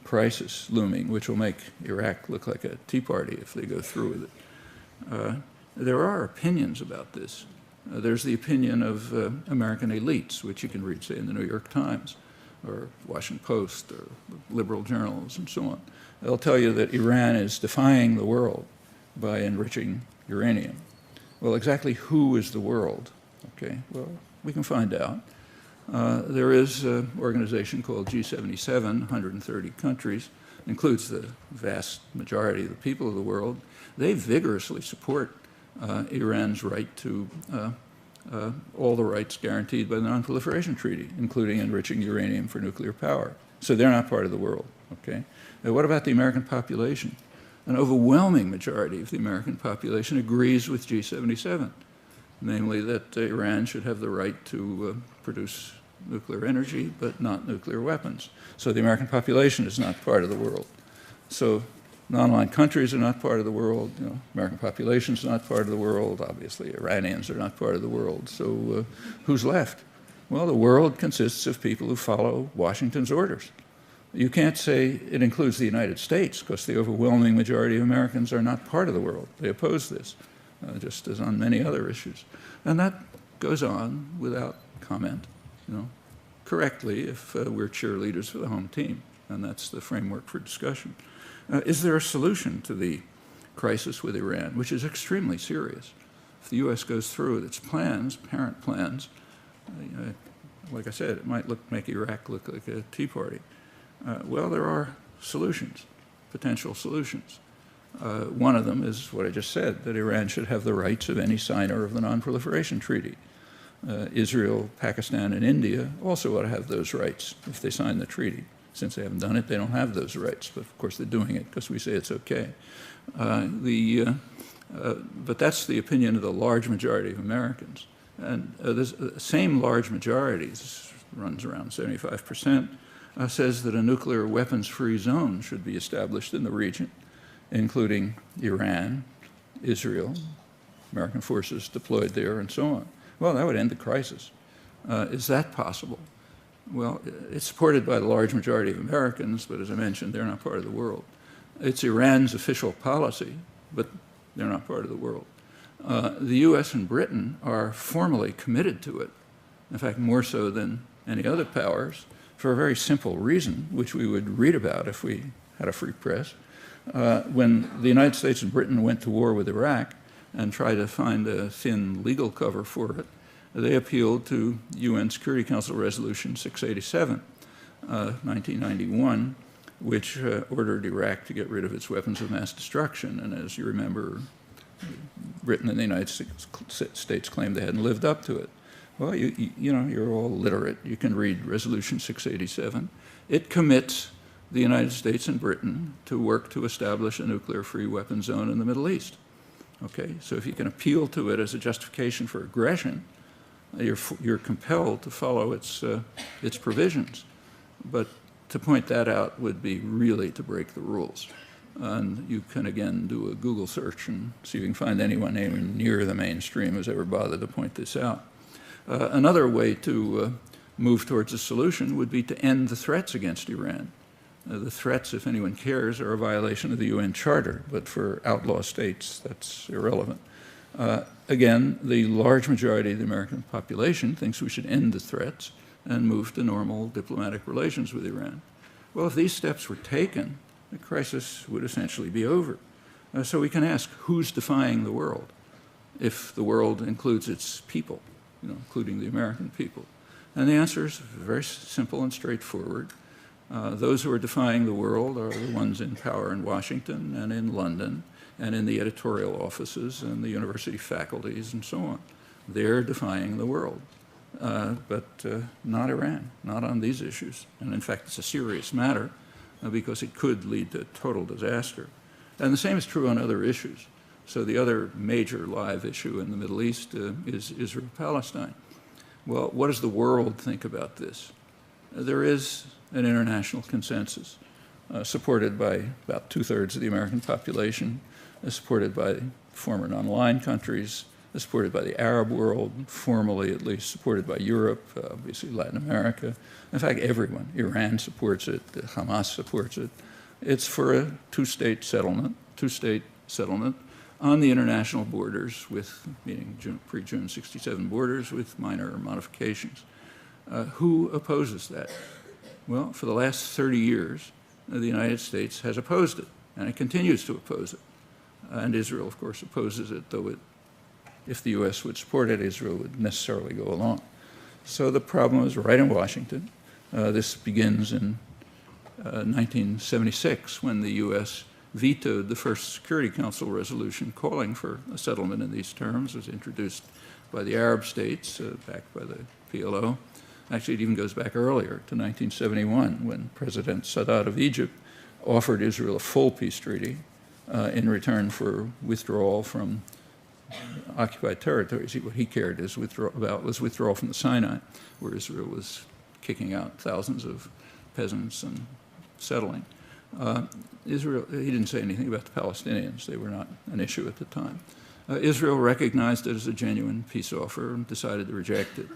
crisis looming, which will make Iraq look like a tea party if they go through with it. There are opinions about this. There's the opinion of American elites, which you can read, say, in the New York Times or Washington Post or liberal journals and so on. They'll tell you that Iran is defying the world by enriching uranium. Well, exactly who is the world? Okay, well, we can find out. There is an organization called G77, 130 countries, includes the vast majority of the people of the world. They vigorously support Iran's right to all the rights guaranteed by the Non-Proliferation Treaty, including enriching uranium for nuclear power. So they're not part of the world, okay? Now, what about the American population? An overwhelming majority of the American population agrees with G77, namely that Iran should have the right to produce nuclear energy, but not nuclear weapons. So the American population is not part of the world. So non-aligned countries are not part of the world. American population is not part of the world. Obviously, Iranians are not part of the world. So who's left? Well, the world consists of people who follow Washington's orders. You can't say it includes the United States, because the overwhelming majority of Americans are not part of the world. They oppose this, just as on many other issues. And that goes on without comment, correctly if we're cheerleaders for the home team. And that's the framework for discussion. Is there a solution to the crisis with Iran, which is extremely serious? If the U.S. goes through with its plans, apparent plans, like I said, it might make Iraq look like a Tea Party. Well, there are solutions, potential solutions. One of them is what I just said, that Iran should have the rights of any signer of the Non-Proliferation Treaty. Israel, Pakistan, and India also ought to have those rights if they sign the treaty. Since they haven't done it, they don't have those rights. But of course, they're doing it because we say it's okay. But that's the opinion of the large majority of Americans. And the same large majority, this runs around 75%, says that a nuclear weapons-free zone should be established in the region, including Iran, Israel, American forces deployed there, and so on. Well, that would end the crisis. Is that possible? Well, it's supported by the large majority of Americans, but as I mentioned, they're not part of the world. It's Iran's official policy, but they're not part of the world. The U.S. and Britain are formally committed to it, in fact, more so than any other powers, for a very simple reason, which we would read about if we had a free press. When the United States and Britain went to war with Iraq and tried to find a thin legal cover for it, they appealed to UN Security Council Resolution 687, 1991, which ordered Iraq to get rid of its weapons of mass destruction. And as you remember, Britain and the United States claimed they hadn't lived up to it. Well, you're all literate. You can read Resolution 687. It commits the United States and Britain to work to establish a nuclear-free weapon zone in the Middle East. Okay, so if you can appeal to it as a justification for aggression, you're compelled to follow its provisions. But to point that out would be really to break the rules. And you can, again, do a Google search and see if you can find anyone anywhere near the mainstream who's ever bothered to point this out. Another way to move towards a solution would be to end the threats against Iran. The threats, if anyone cares, are a violation of the UN Charter, but for outlaw states, that's irrelevant. Again, the large majority of the American population thinks we should end the threats and move to normal diplomatic relations with Iran. Well, if these steps were taken, the crisis would essentially be over. So we can ask, who's defying the world? If the world includes its people, including the American people. And the answer is very simple and straightforward. Those who are defying the world are the ones in power in Washington and in London and in the editorial offices and the university faculties and so on. They're defying the world, but not Iran, not on these issues. And in fact, it's a serious matter because it could lead to total disaster. And the same is true on other issues. So the other major live issue in the Middle East is Israel-Palestine. Well, what does the world think about this? There is an international consensus supported by about 2/3 of the American population, supported by former non-aligned countries, supported by the Arab world, formally at least supported by Europe, obviously Latin America. In fact, everyone. Iran supports it, Hamas supports it. It's for a two-state settlement on the international borders with, meaning pre-June 67 borders with minor modifications. Who opposes that? Well, for the last 30 years, the United States has opposed it, and it continues to oppose it. And Israel, of course, opposes it, though if the U.S. would support it, Israel would necessarily go along. So the problem is right in Washington. This begins in 1976, when the U.S. vetoed the first Security Council resolution calling for a settlement in these terms. It was introduced by the Arab states, backed by the PLO. Actually, it even goes back earlier to 1971, when President Sadat of Egypt offered Israel a full peace treaty in return for withdrawal from occupied territories. What he cared about was withdrawal from the Sinai, where Israel was kicking out thousands of peasants and settling. Israel, he didn't say anything about the Palestinians. They were not an issue at the time. Israel recognized it as a genuine peace offer and decided to reject it.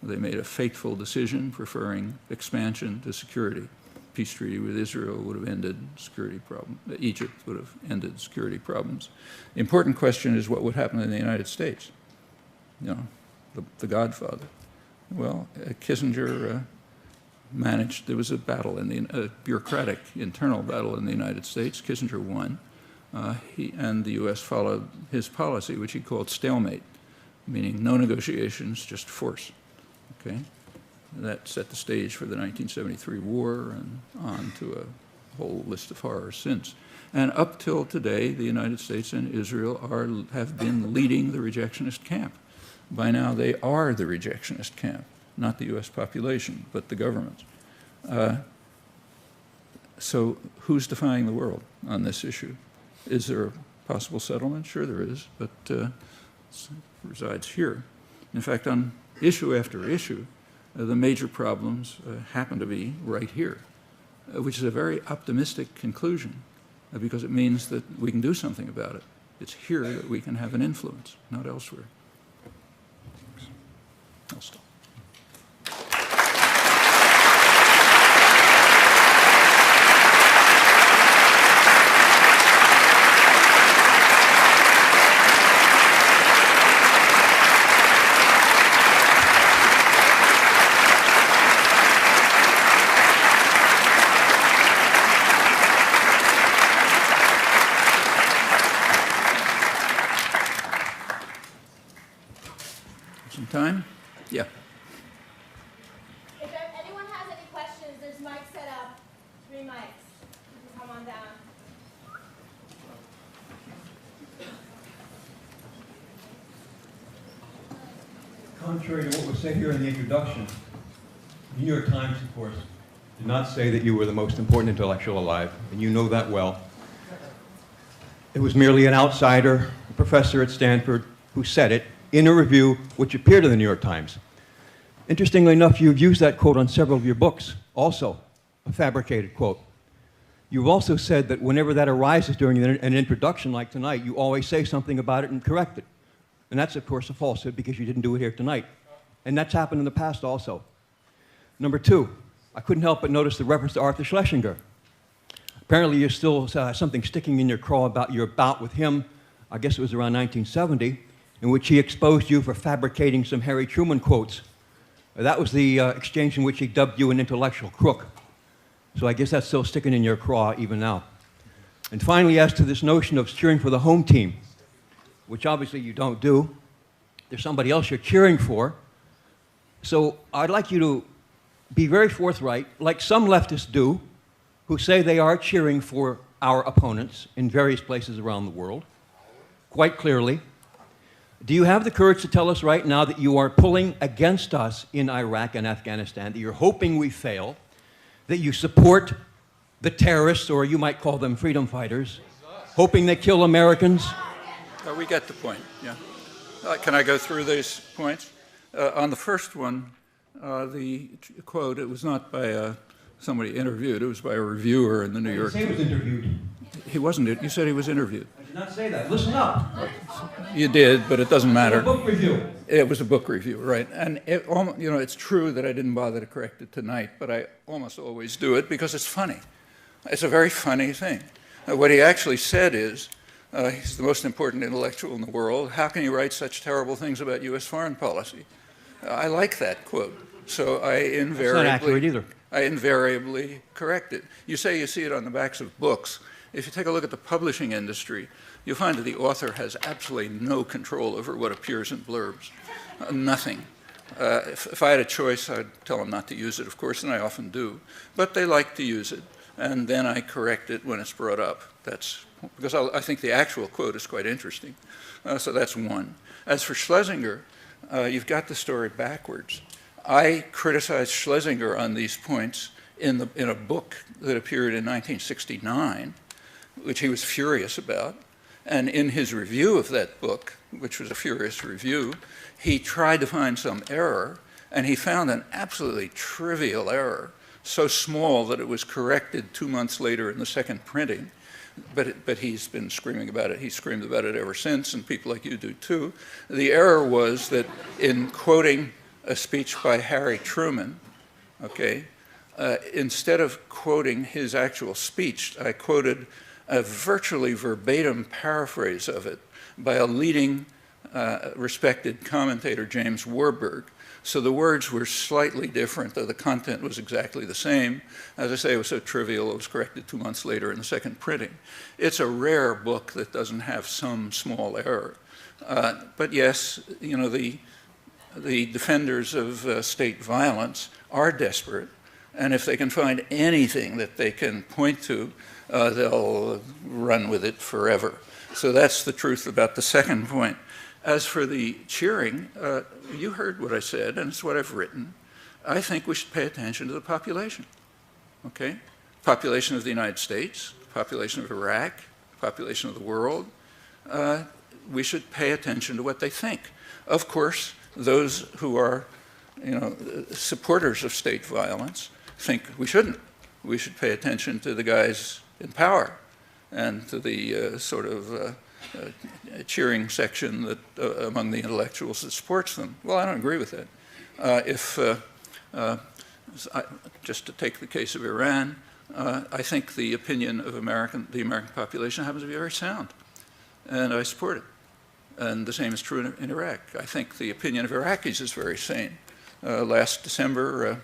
They made a fateful decision preferring expansion to security. Peace treaty with Israel would have ended security problems. Egypt would have ended security problems. The important question is what would happen in the United States, the Godfather. Well, Kissinger managed, there was a battle, a bureaucratic internal battle in the United States. Kissinger won, and the U.S. followed his policy, which he called stalemate, meaning no negotiations, just force. Okay? That set the stage for the 1973 war and on to a whole list of horrors since. And up till today, the United States and Israel have been leading the rejectionist camp. By now, they are the rejectionist camp, not the U.S. population, but the governments. So who's defying the world on this issue? Is there a possible settlement? Sure there is, but it resides here. In fact, on issue after issue, the major problems happen to be right here, which is a very optimistic conclusion because it means that we can do something about it. It's here that we can have an influence, not elsewhere. I'll stop. Some time? Yeah. If anyone has any questions, there's mics set up. 3 mics. You can come on down. Contrary to what was said here in the introduction, the New York Times, of course, did not say that you were the most important intellectual alive, and you know that well. It was merely an outsider, a professor at Stanford, who said it in a review which appeared in the New York Times. Interestingly enough, you've used that quote on several of your books, also a fabricated quote. You've also said that whenever that arises during an introduction like tonight, you always say something about it and correct it. And that's, of course, a falsehood because you didn't do it here tonight. And that's happened in the past also. Number 2, I couldn't help but notice the reference to Arthur Schlesinger. Apparently, you still something sticking in your craw about your bout with him, I guess it was around 1970, in which he exposed you for fabricating some Harry Truman quotes. That was the exchange in which he dubbed you an intellectual crook. So I guess that's still sticking in your craw even now. And finally, as to this notion of cheering for the home team, which obviously you don't do, there's somebody else you're cheering for. So I'd like you to be very forthright, like some leftists do, who say they are cheering for our opponents in various places around the world, quite clearly. Do you have the courage to tell us right now that you are pulling against us in Iraq and Afghanistan, that you're hoping we fail, that you support the terrorists, or you might call them freedom fighters, hoping they kill Americans? We get the point, yeah. Can I go through these points? On the first one, the quote, it was not by somebody interviewed, it was by a reviewer in the New York Times. He was interviewed. He wasn't, you said he was interviewed. I did not say that. Listen up. You did, but it doesn't matter. It was a book review. It was a book review, right. And it's true that I didn't bother to correct it tonight, but I almost always do it because it's funny. It's a very funny thing. What he actually said is, he's the most important intellectual in the world. How can you write such terrible things about U.S. foreign policy? I like that quote. So I invariably correct it. You say you see it on the backs of books. If you take a look at the publishing industry, you'll find that the author has absolutely no control over what appears in blurbs. Nothing. If I had a choice, I'd tell them not to use it, of course, and I often do. But they like to use it, and then I correct it when it's brought up. That's because I think the actual quote is quite interesting. So that's one. As for Schlesinger, you've got the story backwards. I criticized Schlesinger on these points in a book that appeared in 1969, which he was furious about. And in his review of that book, which was a furious review, he tried to find some error, and he found an absolutely trivial error, so small that it was corrected 2 months later in the second printing. But he's been screaming about it. He's screamed about it ever since, and people like you do too. The error was that in quoting a speech by Harry Truman, okay, instead of quoting his actual speech, I quoted a virtually verbatim paraphrase of it by a leading respected commentator, James Warburg. So the words were slightly different, though the content was exactly the same. As I say, it was so trivial, it was corrected 2 months later in the second printing. It's a rare book that doesn't have some small error. But yes, you know, the defenders of state violence are desperate, and if they can find anything that they can point to, they'll run with it forever. So that's the truth about the second point. As for the cheering, you heard what I said, and it's what I've written. I think we should pay attention to the population, okay? Population of the United States, population of Iraq, population of the world. We should pay attention to what they think. Of course, those who are, you know, supporters of state violence think we shouldn't. We should pay attention to the guys in power and to the sort of cheering section that among the intellectuals that supports them. Well, I don't agree with that. Just to take the case of Iran, I think the opinion of the American population happens to be very sound, and I support it. And the same is true in Iraq. I think the opinion of Iraqis is very sane. Last December,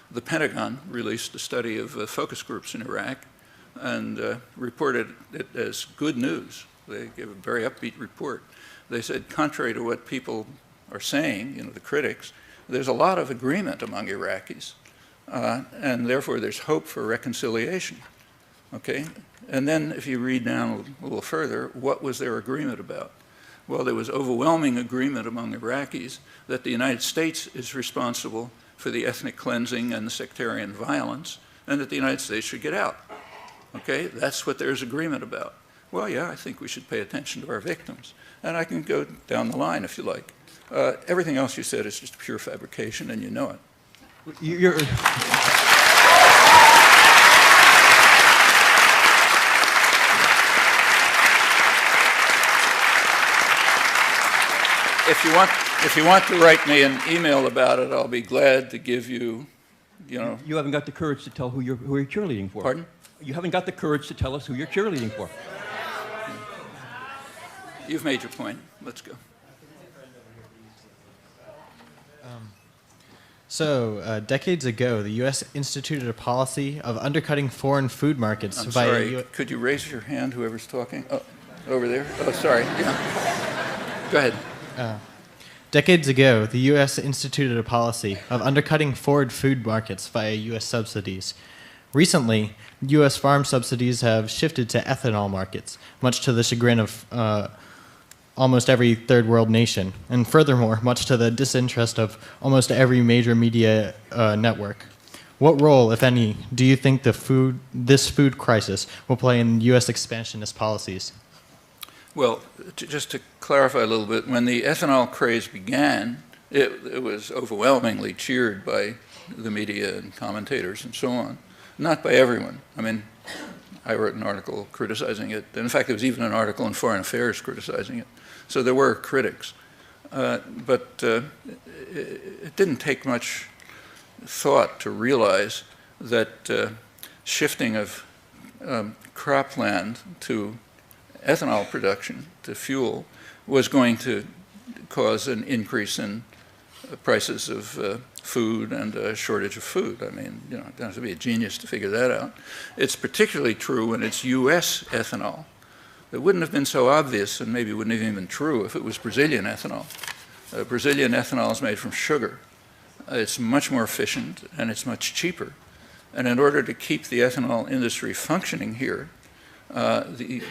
the Pentagon released a study of focus groups in Iraq and reported it as good news. They gave a very upbeat report. They said, contrary to what people are saying, you know, the critics, there's a lot of agreement among Iraqis, and therefore there's hope for reconciliation, okay? And then if you read down a little further, what was their agreement about? Well, there was overwhelming agreement among Iraqis that the United States is responsible for the ethnic cleansing and the sectarian violence, and that the United States should get out, okay? That's what there's agreement about. Well, yeah, I think we should pay attention to our victims. And I can go down the line if you like. Everything else you said is just pure fabrication, and you know it. If you want to write me an email about it, I'll be glad to give you, you know. You haven't got the courage to tell who you're cheerleading for. Pardon? You haven't got the courage to tell us who you're cheerleading for. You've made your point. Let's go. Decades ago, the U.S. instituted a policy of undercutting foreign food markets. I'm sorry. Could you raise your hand, whoever's talking? Oh, over there. Oh, sorry. Yeah. Go ahead. Decades ago, the U.S. instituted a policy of undercutting foreign food markets via U.S. subsidies. Recently, U.S. farm subsidies have shifted to ethanol markets, much to the chagrin of almost every third world nation, and furthermore, much to the disinterest of almost every major media network. What role, if any, do you think this food crisis will play in U.S. expansionist policies? Well, just to clarify a little bit, when the ethanol craze began, it was overwhelmingly cheered by the media and commentators and so on. Not by everyone. I mean, I wrote an article criticizing it. And in fact, there was even an article in Foreign Affairs criticizing it. So there were critics. But it didn't take much thought to realize that shifting of cropland to ethanol production, to fuel, was going to cause an increase in prices of food and a shortage of food. I mean, you know, you don't have to be a genius to figure that out. It's particularly true when it's U.S. ethanol. It wouldn't have been so obvious, and maybe wouldn't have even been true if it was Brazilian ethanol. Brazilian ethanol is made from sugar. It's much more efficient, and it's much cheaper. And in order to keep the ethanol industry functioning here, the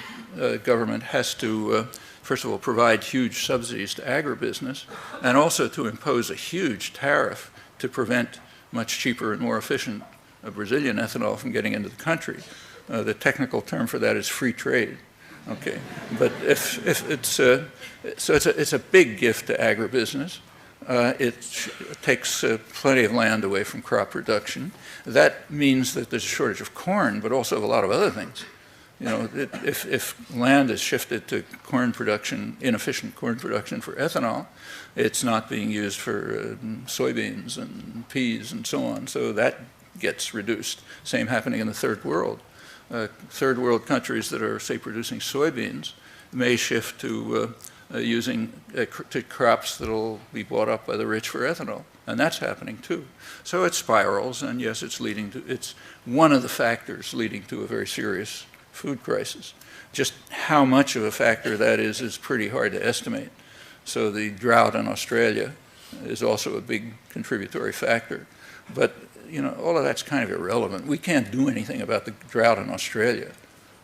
government has to, first of all, provide huge subsidies to agribusiness, and also to impose a huge tariff to prevent much cheaper and more efficient Brazilian ethanol from getting into the country. The technical term for that is free trade. Okay, but if it's so it's a big gift to agribusiness. It takes plenty of land away from crop production. That means that there's a shortage of corn, but also of a lot of other things. You know, if land is shifted to corn production, inefficient corn production for ethanol, it's not being used for soybeans and peas and so on. So that gets reduced. Same happening in the third world. Third world countries that are, say, producing soybeans may shift to using to crops that will be bought up by the rich for ethanol. And that's happening too. So it spirals, and yes, it's one of the factors leading to a very serious food crisis. Just how much of a factor that is pretty hard to estimate. So the drought in Australia is also a big contributory factor. But you know, all of that's kind of irrelevant. We can't do anything about the drought in Australia.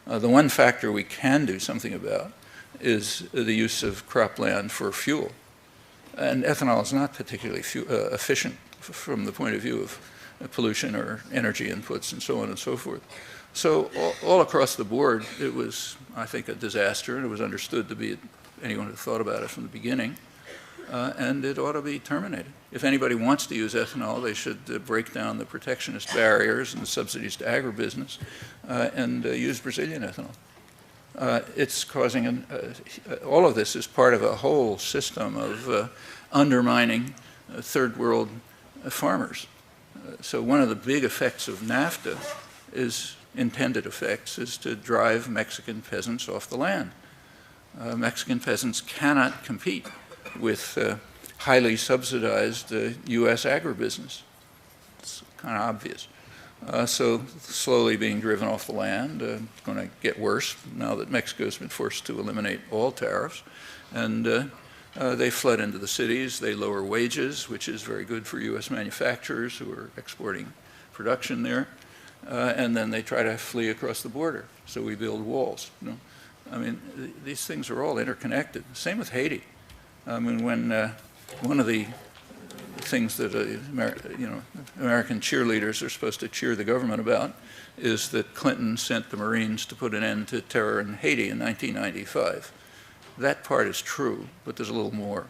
The one factor we can do something about is the use of cropland for fuel. And ethanol is not particularly efficient from the point of view of pollution or energy inputs and so on and so forth. So all across the board, it was, I think, a disaster, and it was understood to be, anyone who thought about it from the beginning, and it ought to be terminated. If anybody wants to use ethanol, they should break down the protectionist barriers and the subsidies to agribusiness and use Brazilian ethanol. It's causing, all of this is part of a whole system of undermining third world farmers. So one of the big effects of NAFTA is, intended effects, is to drive Mexican peasants off the land. Mexican peasants cannot compete with highly subsidized U.S. agribusiness. It's kind of obvious. So slowly being driven off the land, it's going to get worse now that Mexico's been forced to eliminate all tariffs. And they flood into the cities, they lower wages, which is very good for U.S. manufacturers who are exporting production there. And then they try to flee across the border. So we build walls. You know? I mean, these things are all interconnected. Same with Haiti. I mean, when one of the things that American cheerleaders are supposed to cheer the government about is that Clinton sent the Marines to put an end to terror in Haiti in 1995. That part is true, but there's a little more.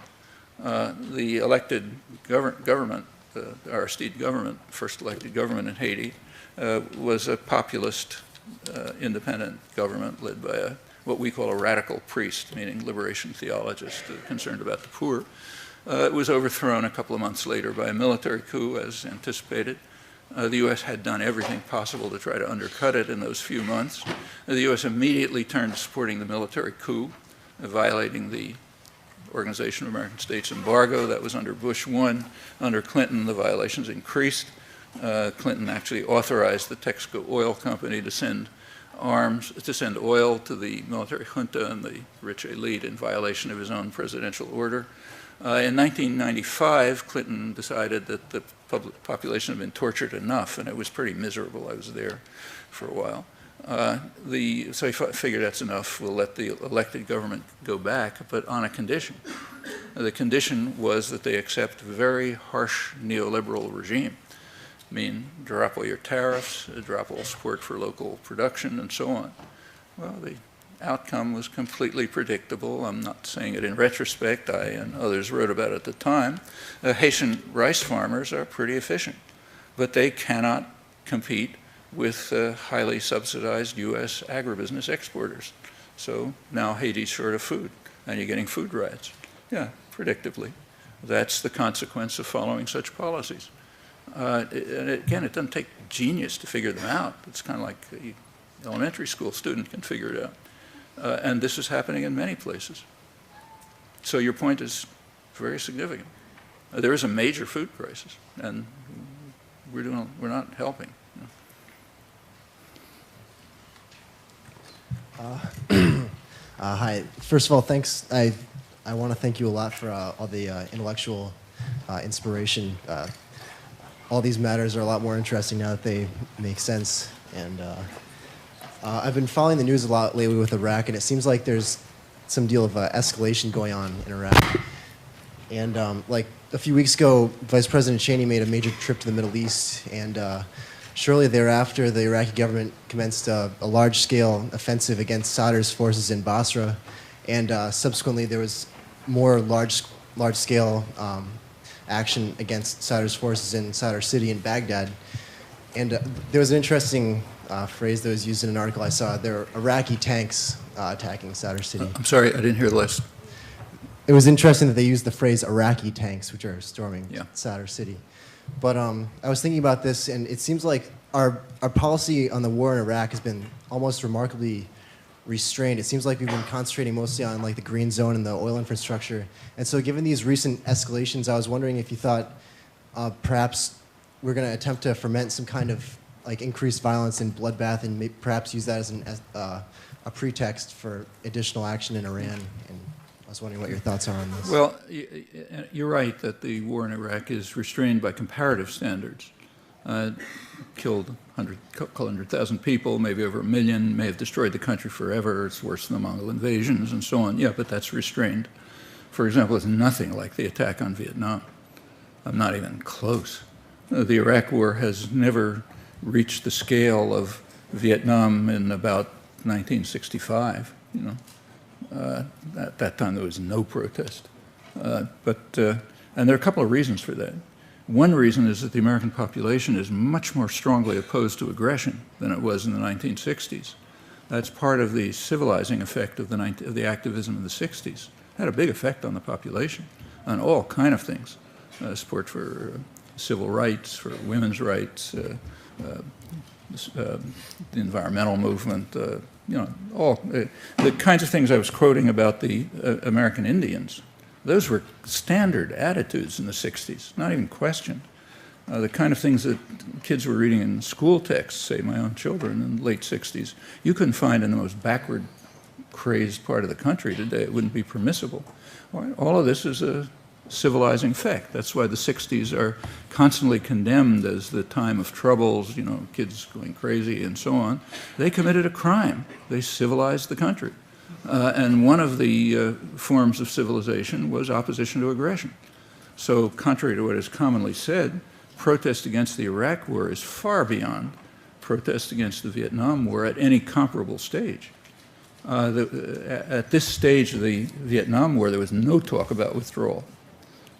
The elected government, the Aristide government, first elected government in Haiti, was a populist independent government led by what we call a radical priest, meaning liberation theologist concerned about the poor. It was overthrown a couple of months later by a military coup, as anticipated. The U.S. had done everything possible to try to undercut it in those few months. The U.S. immediately turned to supporting the military coup, violating the Organization of American States embargo. That was under Bush 1. Under Clinton, the violations increased. Clinton actually authorized the Texaco Oil Company to send oil to the military junta and the rich elite in violation of his own presidential order. In 1995, Clinton decided that the population had been tortured enough, and it was pretty miserable. I was there for a while. So he figured that's enough. We'll let the elected government go back, but on a condition. The condition was that they accept a very harsh neoliberal regime. I mean, drop all your tariffs, drop all support for local production, and so on. Well, the outcome was completely predictable. I'm not saying it in retrospect. I and others wrote about it at the time. Haitian rice farmers are pretty efficient, but they cannot compete with highly subsidized U.S. agribusiness exporters. So now Haiti's short of food, and you're getting food riots. Yeah, predictably. That's the consequence of following such policies. And again, it doesn't take genius to figure them out. It's kind of like an elementary school student can figure it out. And this is happening in many places. So your point is very significant. There is a major food crisis, and we're not helping. Hi. First of all, thanks. I want to thank you a lot for all the intellectual inspiration. All these matters are a lot more interesting now that they make sense. And I've been following the news a lot lately with Iraq, and it seems like there's some deal of escalation going on in Iraq. And like a few weeks ago, Vice President Cheney made a major trip to the Middle East, and shortly thereafter, the Iraqi government commenced a large-scale offensive against Sadr's forces in Basra, and subsequently there was more large-scale action against Sadr's forces in Sadr City in Baghdad. And there was an interesting phrase that was used in an article I saw. There are Iraqi tanks attacking Sadr City. I'm sorry, I didn't hear the last. It was interesting that they used the phrase Iraqi tanks, which are storming Yeah. Sadr City. But I was thinking about this, and it seems like our policy on the war in Iraq has been almost remarkably restrained. It seems like we've been concentrating mostly on like the green zone and the oil infrastructure. And so given these recent escalations, I was wondering if you thought perhaps we're going to attempt to ferment some kind of like increased violence and bloodbath and perhaps use that as a pretext for additional action in Iran. And I was wondering what your thoughts are on this. Well, you're right that the war in Iraq is restrained by comparative standards. Killed 100,000 people, maybe over 1 million, may have destroyed the country forever. It's worse than the Mongol invasions and so on. Yeah, but that's restrained. For example, it's nothing like the attack on Vietnam. Not even close. The Iraq War has never reached the scale of Vietnam in about 1965. You know, at that time there was no protest. And there are a couple of reasons for that. One reason is that the American population is much more strongly opposed to aggression than it was in the 1960s. That's part of the civilizing effect of the activism of the 60s. It had a big effect on the population, on all kind of things. Support for civil rights, for women's rights, the environmental movement, you know, all the kinds of things I was quoting about the American Indians. Those were standard attitudes in the 60s, not even questioned. The kind of things that kids were reading in school texts, say my own children in the late 60s, you couldn't find in the most backward, crazed part of the country today. It wouldn't be permissible. All of this is a civilizing effect. That's why the 60s are constantly condemned as the time of troubles, you know, kids going crazy and so on. They committed a crime. They civilized the country. And one of the forms of civilization was opposition to aggression. So contrary to what is commonly said, protest against the Iraq War is far beyond protest against the Vietnam War at any comparable stage. At this stage of the Vietnam War, there was no talk about withdrawal.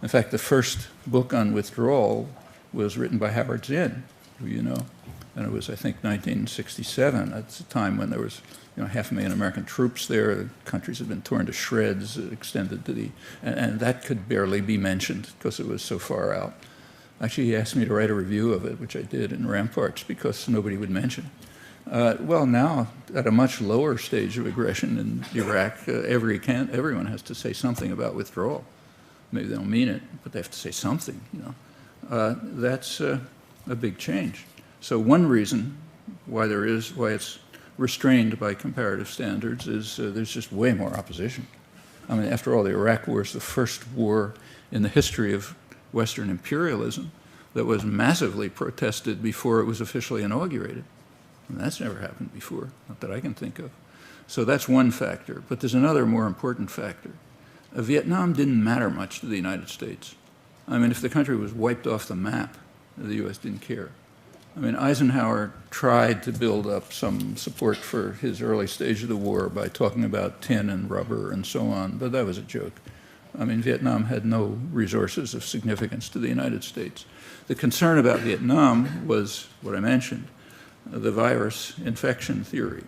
In fact, the first book on withdrawal was written by Howard Zinn, who you know, and it was, I think, 1967. That's a time when there was, you know, 500,000 American troops there. The countries had been torn to shreds, extended to the, and that could barely be mentioned because it was so far out. Actually, he asked me to write a review of it, which I did in Ramparts, because nobody would mention it. Well, now, at a much lower stage of aggression in Iraq, everyone has to say something about withdrawal. Maybe they don't mean it, but they have to say something, you know. That's a big change. So one reason why it's restrained by comparative standards is there's just way more opposition. I mean, after all, the Iraq War is the first war in the history of Western imperialism that was massively protested before it was officially inaugurated. And that's never happened before, not that I can think of. So that's one factor. But there's another more important factor. Vietnam didn't matter much to the United States. I mean, if the country was wiped off the map, the U.S. didn't care. I mean, Eisenhower tried to build up some support for his early stage of the war by talking about tin and rubber and so on, but that was a joke. I mean, Vietnam had no resources of significance to the United States. The concern about Vietnam was what I mentioned, the virus infection theory.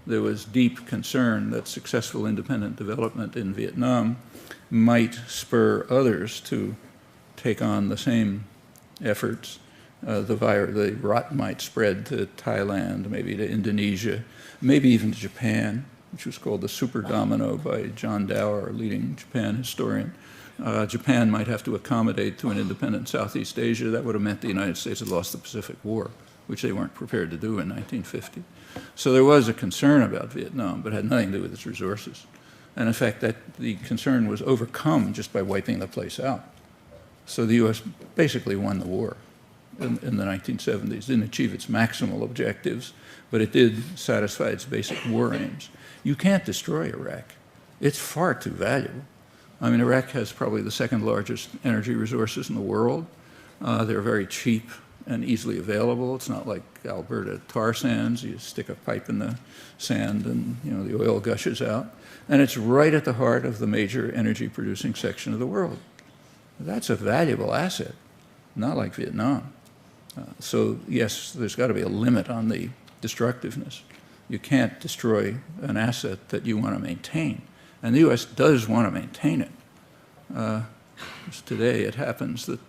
There was deep concern that successful independent development in Vietnam might spur others to take on the same efforts. The rot might spread to Thailand, maybe to Indonesia, maybe even to Japan, which was called the super domino by John Dower, a leading Japan historian. Japan might have to accommodate to an independent Southeast Asia. That would have meant the United States had lost the Pacific War, which they weren't prepared to do in 1950. So there was a concern about Vietnam, but it had nothing to do with its resources. And in fact, the concern was overcome just by wiping the place out. So the U.S. basically won the war in the 1970s. Didn't achieve its maximal objectives, but it did satisfy its basic war aims. You can't destroy Iraq. It's far too valuable. I mean, Iraq has probably the second largest energy resources in the world. They're very cheap and easily available. It's not like Alberta tar sands. You stick a pipe in the sand and, you know, the oil gushes out. And it's right at the heart of the major energy producing section of the world. That's a valuable asset, not like Vietnam. So yes, there's got to be a limit on the destructiveness. You can't destroy an asset that you want to maintain. And the U.S. does want to maintain it. Today it happens that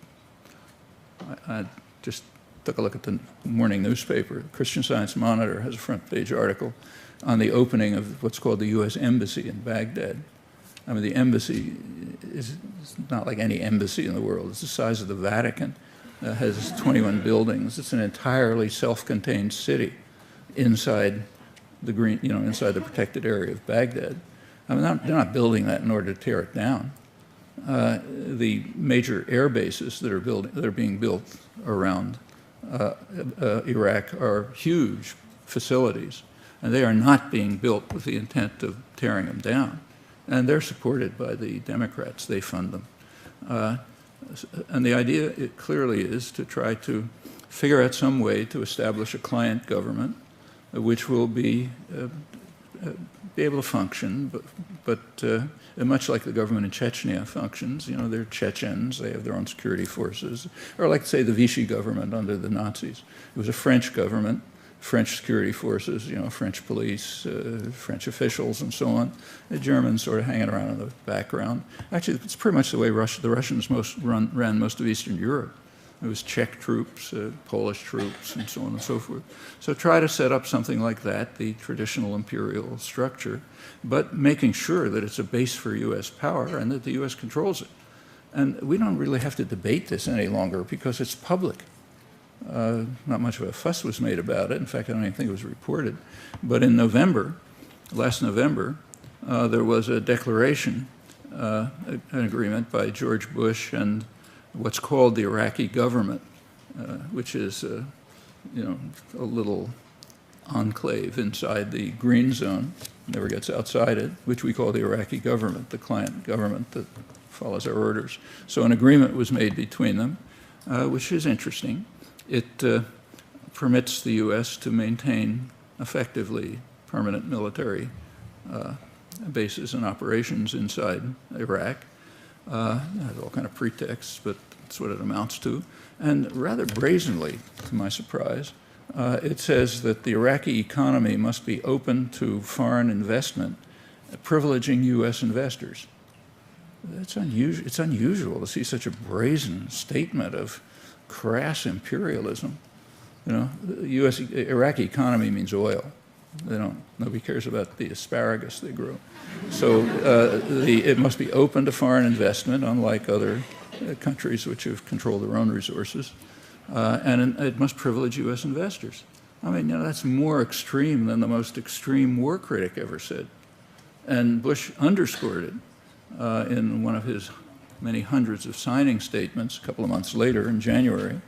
I just took a look at the morning newspaper. Christian Science Monitor has a front page article on the opening of what's called the U.S. Embassy in Baghdad. I mean, the embassy is not like any embassy in the world. It's the size of the Vatican. It has 21 buildings. It's an entirely self-contained city inside the inside the protected area of Baghdad. I mean, they're not building that in order to tear it down. The major air bases that are being built around Iraq are huge facilities, and they are not being built with the intent of tearing them down. And they're supported by the Democrats. They fund them. And the idea, it clearly is to try to figure out some way to establish a client government which will be able to function, but much like the government in Chechnya functions. You know, they're Chechens, they have their own security forces, or like, say, the Vichy government under the Nazis. It was a French government, French security forces, you know, French police, French officials, and so on. The Germans sort of hanging around in the background. Actually, it's pretty much the way the Russians ran most of Eastern Europe. It was Czech troops, Polish troops, and so on and so forth. So try to set up something like that, the traditional imperial structure, but making sure that it's a base for U.S. power and that the U.S. controls it. And we don't really have to debate this any longer because it's public. Not much of a fuss was made about it. In fact, I don't even think it was reported. But in November, last November, there was a declaration, an agreement by George Bush and what's called the Iraqi government, which is, you know, a little enclave inside the green zone, never gets outside it, which we call the Iraqi government, the client government that follows our orders. So an agreement was made between them, which is interesting. It permits the U.S. to maintain effectively permanent military bases and operations inside Iraq. It has all kind of pretexts, but that's what it amounts to. And rather brazenly, to my surprise, it says that the Iraqi economy must be open to foreign investment, privileging U.S. investors. It's unusual to see such a brazen statement of crass imperialism. You know, the Iraqi economy means oil. Nobody cares about the asparagus they grow. So it must be open to foreign investment, unlike other countries which have controlled their own resources. And it must privilege U.S. investors. I mean, you know, that's more extreme than the most extreme war critic ever said. And Bush underscored it in one of his many hundreds of signing statements a couple of months later in January,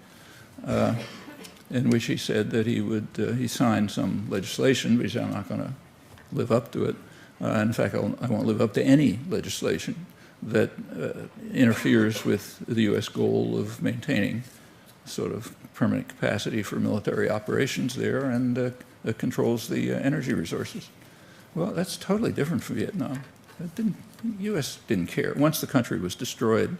in which he said that he signed some legislation, but he said, I'm not going to live up to it. In fact, I won't live up to any legislation that interferes with the U.S. goal of maintaining sort of permanent capacity for military operations there and controls the energy resources. Well, that's totally different from Vietnam. The U.S. didn't care. Once the country was destroyed,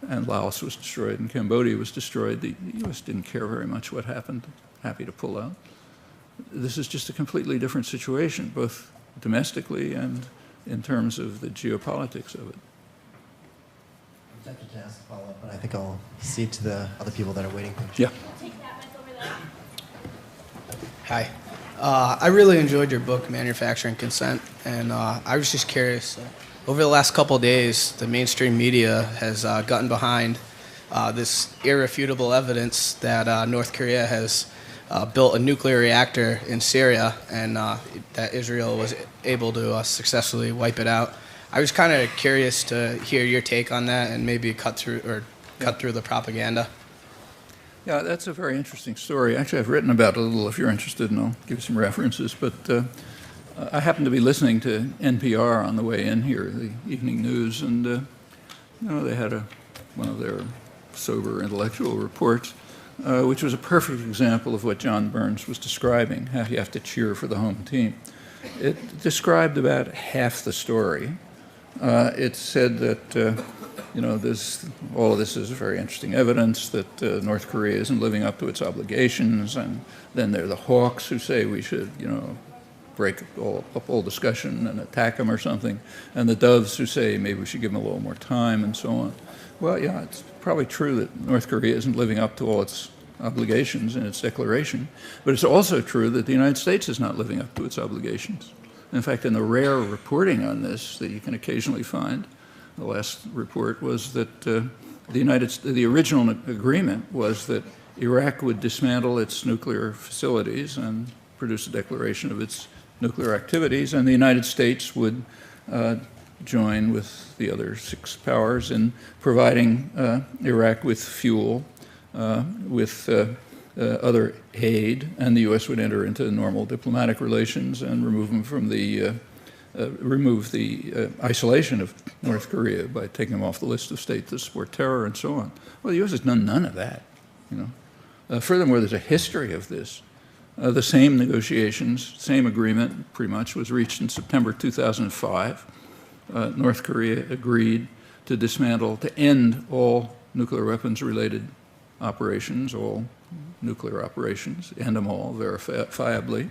and Laos was destroyed, and Cambodia was destroyed, the U.S. didn't care very much what happened, happy to pull out. This is just a completely different situation, both domestically and in terms of the geopolitics of it. I'm tempted to ask a follow-up, but I think I'll cede to the other people that are waiting. Yeah. Take that mic over there. Hi. I really enjoyed your book, Manufacturing Consent, and I was just curious. Over the last couple of days, the mainstream media has gotten behind this irrefutable evidence that North Korea has built a nuclear reactor in Syria and that Israel was able to successfully wipe it out. I was kind of curious to hear your take on that and maybe cut through the propaganda. Yeah, that's a very interesting story. Actually, I've written about it a little if you're interested, and I'll give you some references. But I happened to be listening to NPR on the way in here, the evening news, and you know, they had one of their sober intellectual reports, which was a perfect example of what John Burns was describing, how you have to cheer for the home team. It described about half the story It said that all of this is very interesting evidence that North Korea isn't living up to its obligations, and then there are the hawks who say we should, break up all discussion and attack them or something, and the doves who say maybe we should give them a little more time and so on. Well, yeah, it's probably true that North Korea isn't living up to all its obligations in its declaration, but it's also true that the United States is not living up to its obligations. In fact, in the rare reporting on this that you can occasionally find, the last report was that the original agreement was that Iraq would dismantle its nuclear facilities and produce a declaration of its nuclear activities, and the United States would join with the other 6 powers in providing Iraq with fuel, with other aid, and the U.S. would enter into normal diplomatic relations and remove them from remove the isolation of North Korea by taking them off the list of states that support terror and so on. Well, the U.S. has done none of that. Furthermore, there's a history of this. The same negotiations, same agreement, pretty much, was reached in September 2005. North Korea agreed to dismantle, to end all nuclear weapons-related operations, all nuclear operations, end them all verifiably.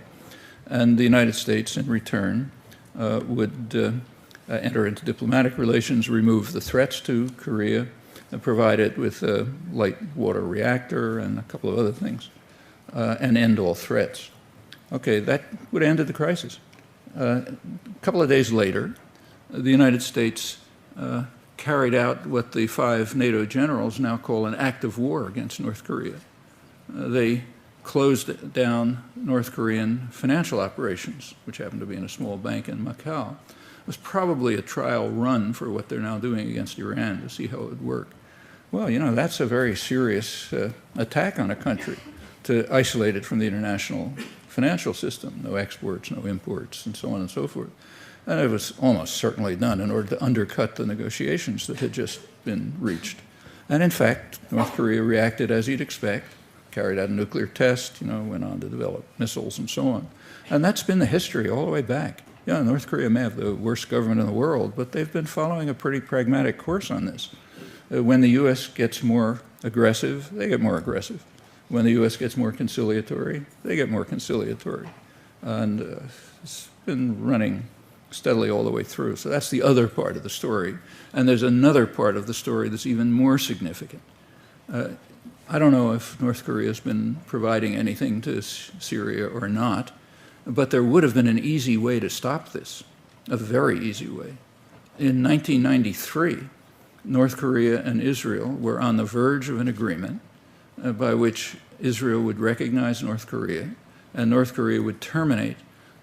And the United States, in return, would enter into diplomatic relations, remove the threats to Korea, and provide it with a light water reactor and a couple of other things, and end all threats. Okay, that would have ended the crisis. A couple of days later, the United States carried out what the 5 NATO generals now call an act of war against North Korea. They closed down North Korean financial operations, which happened to be in a small bank in Macau. It was probably a trial run for what they're now doing against Iran to see how it would work. Well, that's a very serious attack on a country, to isolate it from the international financial system, no exports, no imports, and so on and so forth. And it was almost certainly done in order to undercut the negotiations that had just been reached. And in fact, North Korea reacted as you'd expect, carried out a nuclear test, went on to develop missiles and so on. And that's been the history all the way back. North Korea may have the worst government in the world, but they've been following a pretty pragmatic course on this. When the U.S. gets more aggressive, they get more aggressive. When the U.S. gets more conciliatory, they get more conciliatory. And it's been running steadily all the way through. So that's the other part of the story. And there's another part of the story that's even more significant. I don't know if North Korea has been providing anything to Syria or not, but there would have been an easy way to stop this, a very easy way. In 1993, North Korea and Israel were on the verge of an agreement by which Israel would recognize North Korea, and North Korea would terminate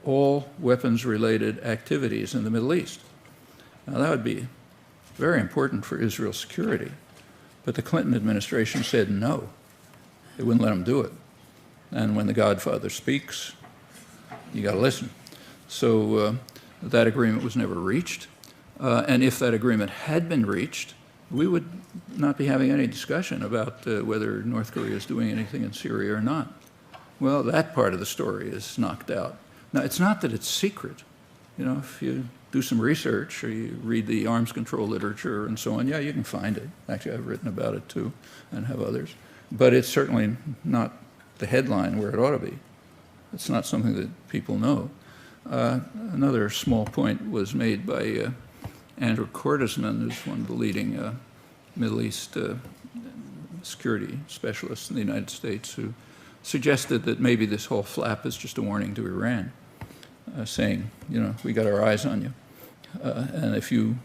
all weapons-related activities in the Middle East. Now, that would be very important for Israel's security, but the Clinton administration said no. They wouldn't let them do it. And when the Godfather speaks, you got to listen. So that agreement was never reached. And if that agreement had been reached, we would not be having any discussion about whether North Korea is doing anything in Syria or not. Well, that part of the story is knocked out. Now, it's not that it's secret. If you do some research or you read the arms control literature and so on, yeah, you can find it. Actually, I've written about it too and have others. But it's certainly not the headline where it ought to be. It's not something that people know. Another small point was made by Andrew Cordesman, who's one of the leading Middle East security specialists in the United States, who suggested that maybe this whole flap is just a warning to Iran, saying, we got our eyes on you. And if you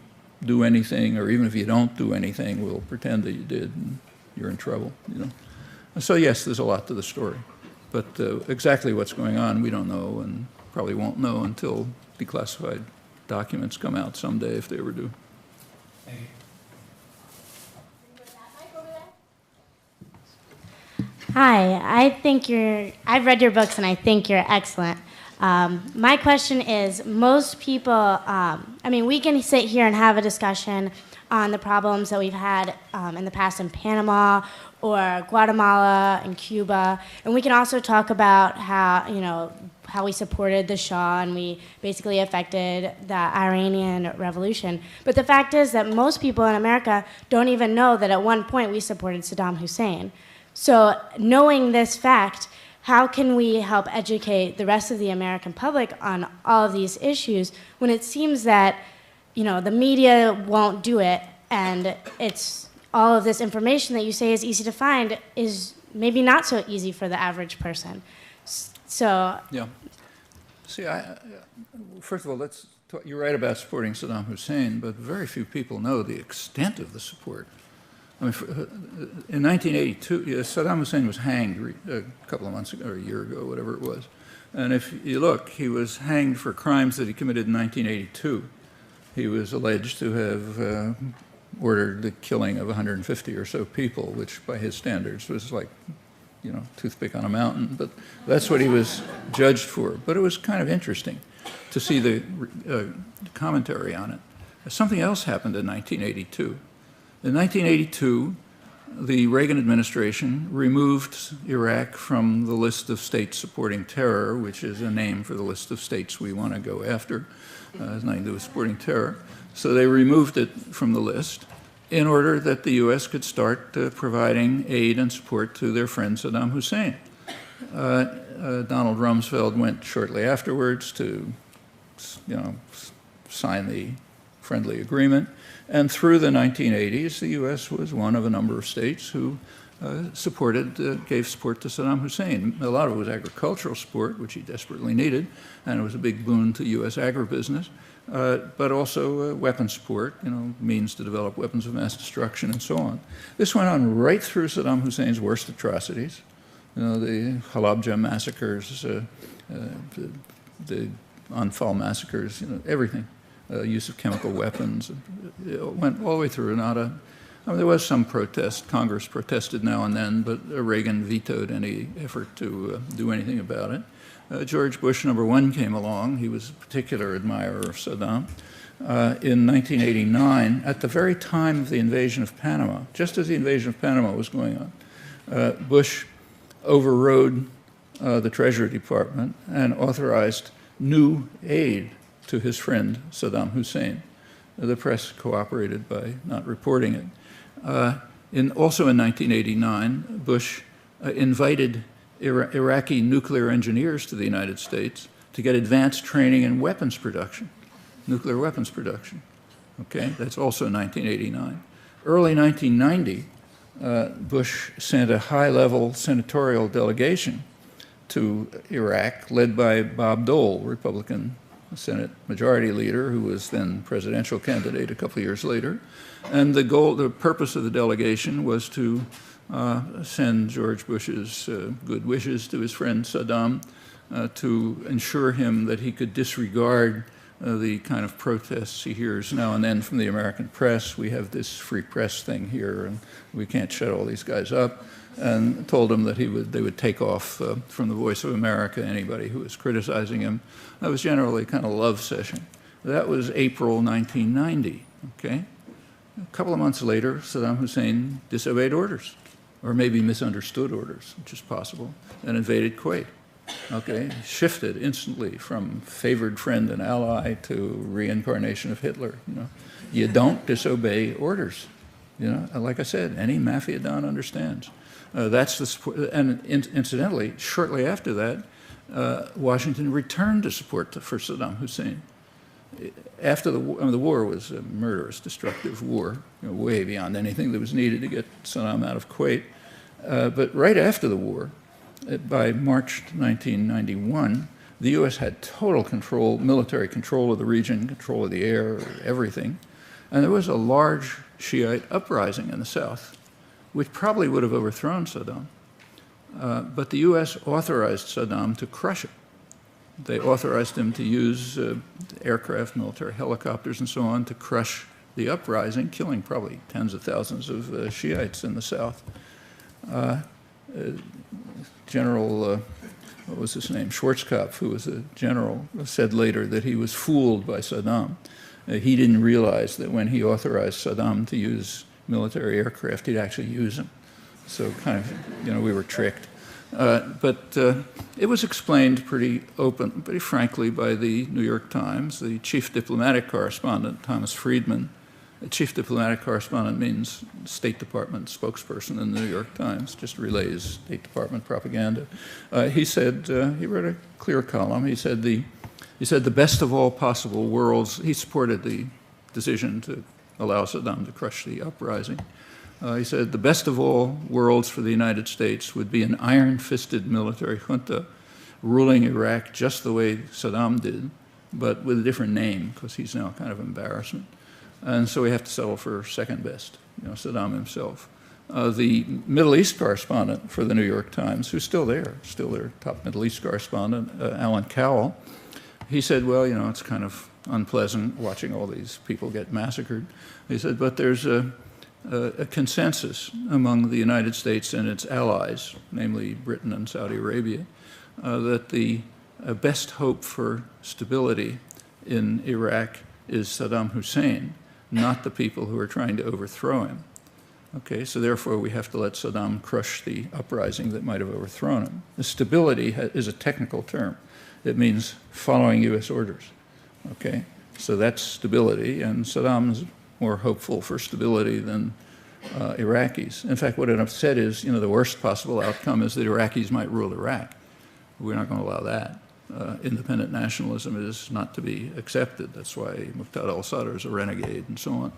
do anything, or even if you don't do anything, we'll pretend that you did, and you're in trouble. So yes, there's a lot to the story. But exactly what's going on, we don't know, and probably won't know until declassified documents come out someday, if they ever do. Hi, I've read your books and I think you're excellent. My question is, most people, we can sit here and have a discussion on the problems that we've had in the past in Panama or Guatemala and Cuba. And we can also talk about how we supported the Shah and we basically affected the Iranian Revolution. But the fact is that most people in America don't even know that at one point we supported Saddam Hussein. So knowing this fact, how can we help educate the rest of the American public on all of these issues when it seems that the media won't do it, and it's all of this information that you say is easy to find is maybe not so easy for the average person. So yeah. See, first of all, you're right about supporting Saddam Hussein, but very few people know the extent of the support. I mean, in 1982, Saddam Hussein was hanged a couple of months ago, or a year ago, whatever it was. And if you look, he was hanged for crimes that he committed in 1982. He was alleged to have ordered the killing of 150 or so people, which by his standards was like, toothpick on a mountain. But that's what he was judged for. But it was kind of interesting to see the commentary on it. Something else happened in 1982. In 1982, the Reagan administration removed Iraq from the list of states supporting terror, which is a name for the list of states we want to go after. It has nothing to do with supporting terror. So they removed it from the list in order that the U.S. could start providing aid and support to their friend Saddam Hussein. Donald Rumsfeld went shortly afterwards to, sign the friendly agreement. And through the 1980s, the U.S. was one of a number of states who gave support to Saddam Hussein. A lot of it was agricultural support, which he desperately needed, and it was a big boon to U.S. agribusiness, but also weapons support, means to develop weapons of mass destruction and so on. This went on right through Saddam Hussein's worst atrocities, the Halabja massacres, the Anfal massacres, everything. Use of chemical weapons. It went all the way through. There was some protest. Congress protested now and then, but Reagan vetoed any effort to do anything about it. George Bush #1 came along. He was a particular admirer of Saddam. In 1989, at the very time of the invasion of Panama, just as the invasion of Panama was going on, Bush overrode the Treasury Department and authorized new aid to his friend Saddam Hussein. The press cooperated by not reporting it. Also in 1989, Bush invited Iraqi nuclear engineers to the United States to get advanced training in weapons production, nuclear weapons production. Okay, that's also 1989. Early 1990, Bush sent a high-level senatorial delegation to Iraq, led by Bob Dole, Republican Senate Majority Leader, who was then presidential candidate a couple of years later. And the purpose of the delegation was to send George Bush's good wishes to his friend Saddam to ensure him that he could disregard the kind of protests he hears now and then from the American press. We have this free press thing here, and we can't shut all these guys up. And told him that they would take off from the Voice of America anybody who was criticizing him. That was generally kind of a love session. That was April 1990, okay? A couple of months later, Saddam Hussein disobeyed orders, or maybe misunderstood orders, which is possible, and invaded Kuwait, okay? Shifted instantly from favored friend and ally to reincarnation of Hitler, You don't disobey orders, Like I said, any mafia don understands. That's the support, and incidentally, shortly after that, Washington returned to support for Saddam Hussein. After the war was a murderous, destructive war, way beyond anything that was needed to get Saddam out of Kuwait. But right after the war, by March 1991, the U.S. had total control, military control of the region, control of the air, everything. And there was a large Shiite uprising in the south, which probably would have overthrown Saddam. But the U.S. authorized Saddam to crush it. They authorized him to use aircraft, military helicopters, and so on to crush the uprising, killing probably tens of thousands of Shiites in the south. General, what was his name, Schwarzkopf, who was a general, said later that he was fooled by Saddam. He didn't realize that when he authorized Saddam to use military aircraft, he'd actually use them. So kind of, we were tricked. But it was explained pretty frankly by the New York Times. The chief diplomatic correspondent, Thomas Friedman, a chief diplomatic correspondent means State Department spokesperson in the New York Times, just relays State Department propaganda. He said, he wrote a clear column. He said the best of all possible worlds. He supported the decision to allow Saddam to crush the uprising. He said the best of all worlds for the United States would be an iron-fisted military junta ruling Iraq just the way Saddam did, but with a different name, because he's now kind of embarrassment. And so we have to settle for second best, Saddam himself. The Middle East correspondent for the New York Times, who's still their top Middle East correspondent, Alan Cowell, he said, well, it's kind of unpleasant watching all these people get massacred. He said, but there's a consensus among the United States and its allies, namely Britain and Saudi Arabia, that the best hope for stability in Iraq is Saddam Hussein, not the people who are trying to overthrow him. Okay, so therefore we have to let Saddam crush the uprising that might have overthrown him. The stability is a technical term. It means following U.S. orders. Okay, so that's stability, and Saddam's more hopeful for stability than Iraqis. In fact, what I've said is, the worst possible outcome is that Iraqis might rule Iraq. We're not going to allow that. Independent nationalism is not to be accepted. That's why Muqtada al-Sadr is a renegade and so on.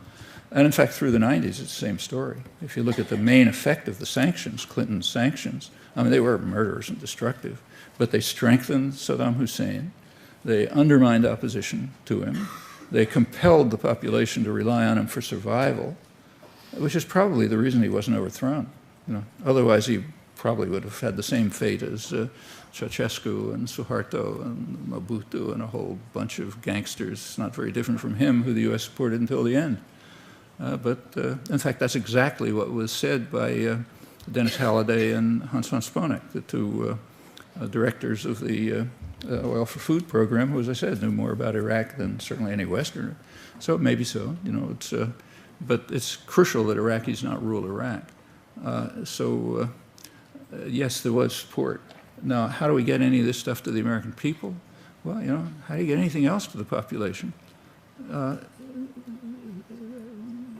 And in fact, through the 90s, it's the same story. If you look at the main effect of the sanctions, Clinton's sanctions, they were murderous and destructive, but they strengthened Saddam Hussein. They undermined opposition to him. They compelled the population to rely on him for survival, which is probably the reason he wasn't overthrown. Otherwise, he probably would have had the same fate as Ceausescu and Suharto and Mobutu and a whole bunch of gangsters, not very different from him, who the U.S. supported until the end. But in fact, that's exactly what was said by Dennis Halliday and Hans von Sponeck, the two directors of the Oil for Food program, who, as I said, knew more about Iraq than certainly any Westerner. So maybe so, but it's crucial that Iraqis not rule Iraq. Yes, there was support. Now, how do we get any of this stuff to the American people? Well, how do you get anything else to the population?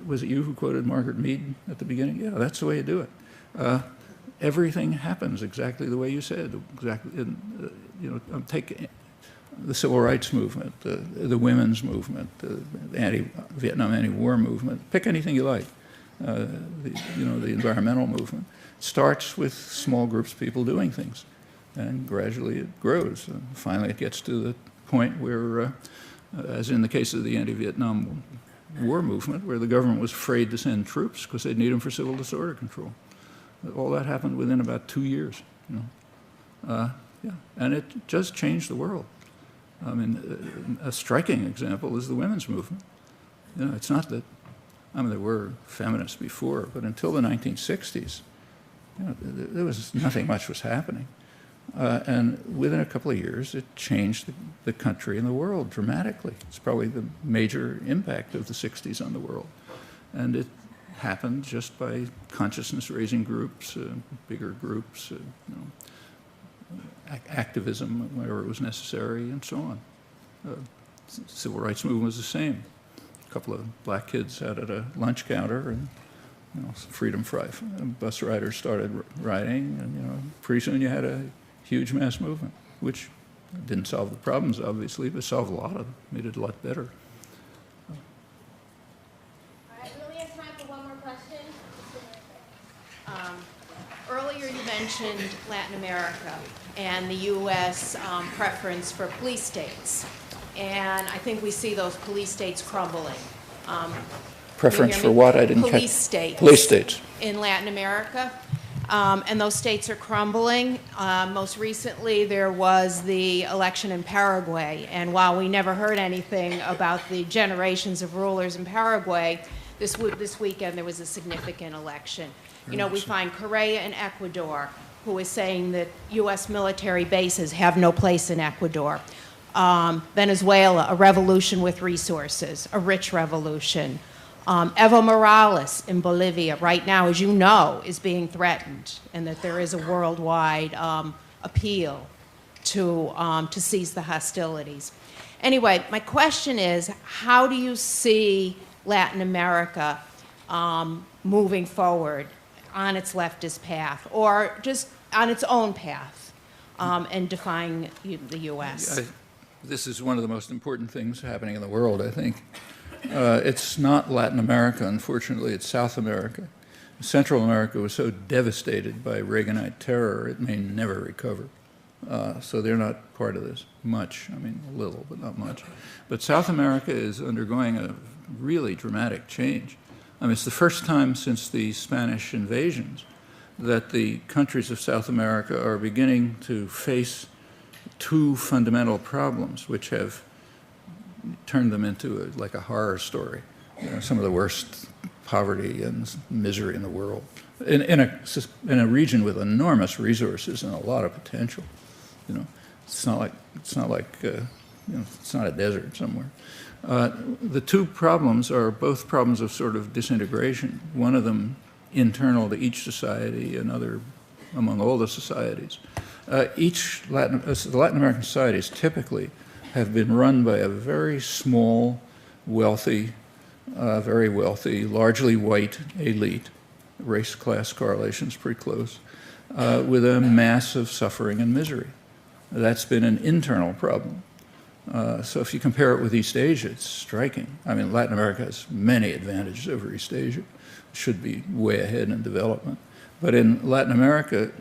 Was it you who quoted Margaret Mead at the beginning? Yeah, that's the way you do it. Everything happens exactly the way you said. Exactly, take the civil rights movement, the women's movement, the Vietnam anti-war movement. Pick anything you like. The environmental movement starts with small groups of people doing things, and gradually it grows. And finally, it gets to the point where, as in the case of the anti-Vietnam war movement, where the government was afraid to send troops because they'd need them for civil disorder control. All that happened within about 2 years. And it just changed the world. A striking example is the women's movement. It's not that, there were feminists before, but until the 1960s, there was nothing much was happening. And within a couple of years, it changed the country and the world dramatically. It's probably the major impact of the 60s on the world. And it happened just by consciousness-raising groups, bigger groups, activism whenever it was necessary, and so on. Civil rights movement was the same. A couple of black kids sat at a lunch counter, and freedom bus riders started riding, and pretty soon you had a huge mass movement, which didn't solve the problems, obviously, but solved a lot of them, made it a lot better. All right, we only have time for one more question. Earlier you mentioned Latin America and the U.S. Preference for police states. And I think we see those police states crumbling. Preference for what? I didn't catch. Police states. Police states. In Latin America. And those states are crumbling. Most recently, there was the election in Paraguay. And while we never heard anything about the generations of rulers in Paraguay, this weekend there was a significant election. We find Correa in Ecuador, who is saying that U.S. military bases have no place in Ecuador. Venezuela, a revolution with resources, a rich revolution. Evo Morales in Bolivia right now, as you know, is being threatened, and that there is a worldwide appeal to cease the hostilities. Anyway, my question is, how do you see Latin America moving forward on its leftist path, or just on its own path, and defying the U.S.? This is one of the most important things happening in the world, I think. It's not Latin America, unfortunately, it's South America. Central America was so devastated by Reaganite terror, it may never recover. So they're not part of this much. I mean, a little, but not much. But South America is undergoing a really dramatic change. I mean, it's the first time since the Spanish invasions that the countries of South America are beginning to face two fundamental problems which have turned them into like a horror story. You know, some of the worst poverty and misery in the world, in a region with enormous resources and a lot of potential. You know, it's not like you know, it's not a desert somewhere. The two problems are both problems of sort of disintegration. One of them internal to each society, another among all the societies. The Latin American societies typically have been run by a very small, wealthy, very wealthy, largely white elite. Race-class correlation's pretty close, with a mass of suffering and misery. That's been an internal problem. So if you compare it with East Asia, it's striking. I mean, Latin America has many advantages over East Asia. It should be way ahead in development. But in Latin America,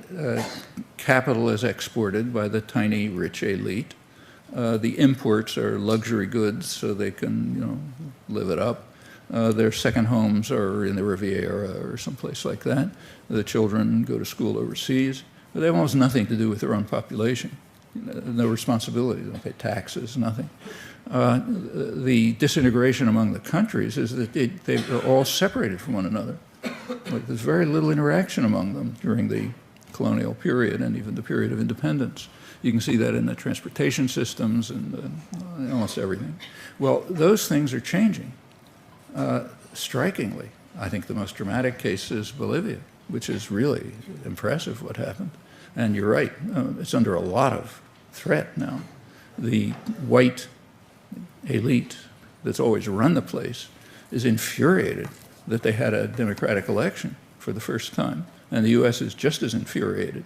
capital is exported by the tiny, rich elite. The imports are luxury goods, so they can, you know, live it up. Their second homes are in the Riviera or someplace like that. The children go to school overseas. But they have almost nothing to do with their own population. No responsibility. They don't pay taxes, nothing. The disintegration among the countries is that they're all separated from one another. Like there's very little interaction among them during the colonial period and even the period of independence. You can see that in the transportation systems and almost everything. Well, those things are changing. Strikingly, I think the most dramatic case is Bolivia, which is really impressive what happened. And you're right, it's under a lot of threat now. The white elite that's always run the place is infuriated that they had a democratic election for the first time. And the U.S. is just as infuriated.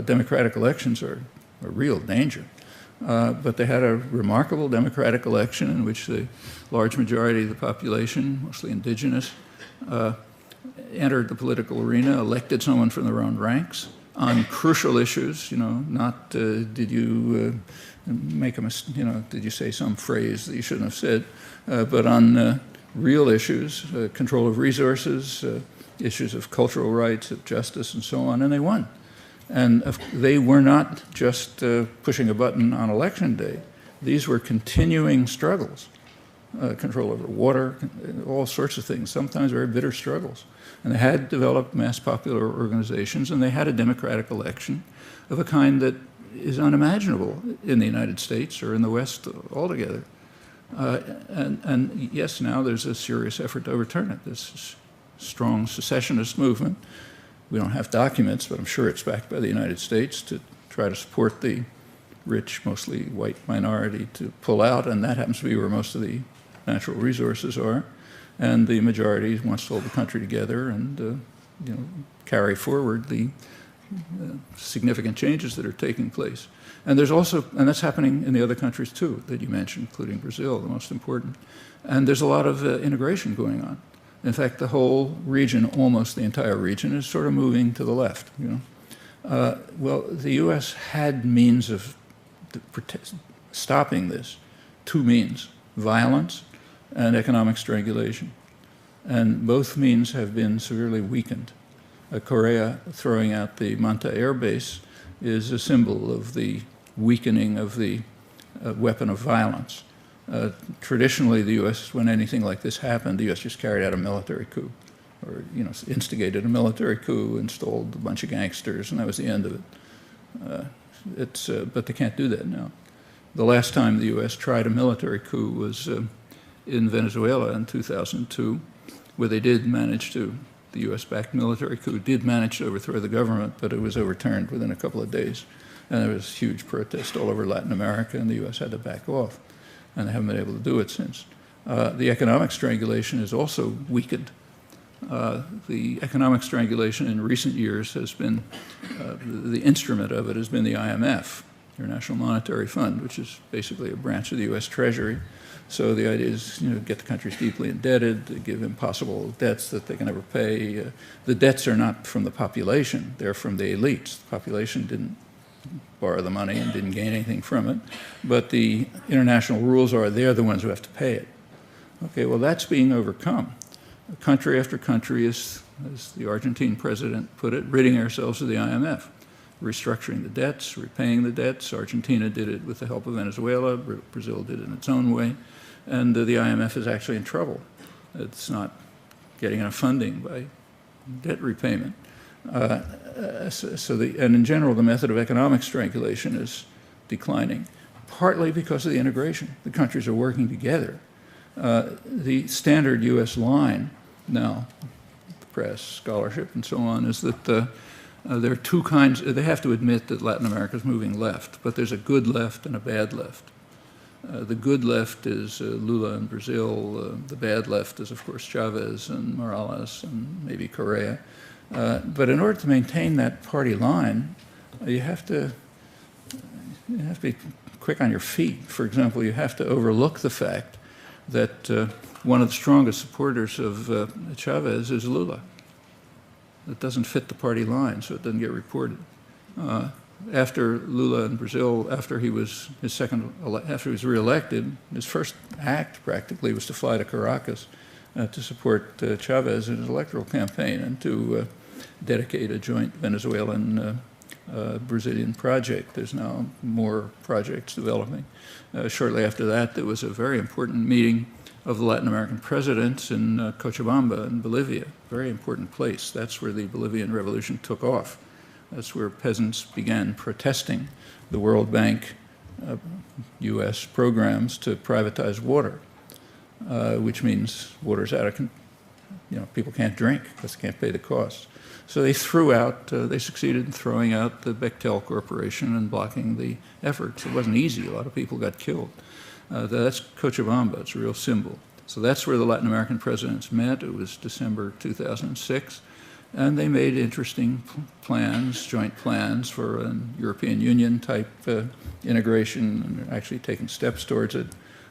Democratic elections are a real danger. But they had a remarkable democratic election in which the large majority of the population, mostly indigenous, entered the political arena, elected someone from their own ranks on crucial issues, you know, not did you make a mistake, you know, did you say some phrase that you shouldn't have said, but on real issues, control of resources, issues of cultural rights, of justice, and so on, and they won. And they were not just pushing a button on election day. These were continuing struggles, control over water, all sorts of things, sometimes very bitter struggles. And they had developed mass popular organizations, and they had a democratic election of a kind that is unimaginable in the United States or in the West altogether. And yes, now there's a serious effort to overturn it, this strong secessionist movement. We don't have documents, but I'm sure it's backed by the United States to try to support the rich, mostly white minority to pull out, and that happens to be where most of the natural resources are. And the majority wants to hold the country together and you know, carry forward the significant changes that are taking place. And there's also, and that's happening in the other countries too that you mentioned, including Brazil, the most important. And there's a lot of integration going on. In fact, the whole region, almost the entire region, is sort of moving to the left. You know, well, the U.S. had means of stopping this, two means: violence and economic strangulation, and both means have been severely weakened. Korea throwing out the Manta Air Base is a symbol of the weakening of the weapon of violence. Traditionally, the U.S., when anything like this happened, the U.S. just carried out a military coup, or you know, instigated a military coup, installed a bunch of gangsters, and that was the end of it. But they can't do that now. The last time the U.S. tried a military coup was in Venezuela in 2002, where they did manage to, the U.S.-backed military coup did manage to overthrow the government, but it was overturned within a couple of days. And there was huge protest all over Latin America, and the U.S. had to back off. And they haven't been able to do it since. The economic strangulation is also weakened. The economic strangulation in recent years has been, the instrument of it has been the IMF, International Monetary Fund, which is basically a branch of the U.S. Treasury. So the idea is, get the countries deeply indebted, to give impossible debts that they can never pay. The debts are not from the population, they're from the elites. The population didn't borrow the money and didn't gain anything from it. But the international rules are they're the ones who have to pay it. Okay, well, that's being overcome. Country after country is, as the Argentine president put it, ridding ourselves of the IMF, restructuring the debts, repaying the debts. Argentina did it with the help of Venezuela. Brazil did it in its own way. And the IMF is actually in trouble. It's not getting enough funding by debt repayment. And in general, the method of economic strangulation is declining, partly because of the integration. The countries are working together. The standard U.S. line now, the press, scholarship, and so on, is that there are two kinds. They have to admit that Latin America is moving left, but there's a good left and a bad left. The good left is Lula in Brazil. The bad left is, of course, Chavez and Morales and maybe Correa. But in order to maintain that party line, you have to be quick on your feet. For example, you have to overlook the fact that one of the strongest supporters of Chavez is Lula. It doesn't fit the party line, so it doesn't get reported. After Lula in Brazil, after he was reelected, his first act practically was to fly to Caracas to support Chavez in his electoral campaign and to dedicate a joint Venezuelan Brazilian project. There's now more projects developing. Shortly after that, there was a very important meeting of the Latin American presidents in Cochabamba in Bolivia, very important place. That's where the Bolivian Revolution took off. That's where peasants began protesting the World Bank U.S. programs to privatize water, which means water's out of, people can't drink because they can't pay the costs. So they they succeeded in throwing out the Bechtel Corporation and blocking the efforts. It wasn't easy. A lot of people got killed. That's Cochabamba. It's a real symbol. So that's where the Latin American presidents met. It was December 2006. And they made interesting plans, joint plans for a European Union type integration, and they're actually taking steps towards it.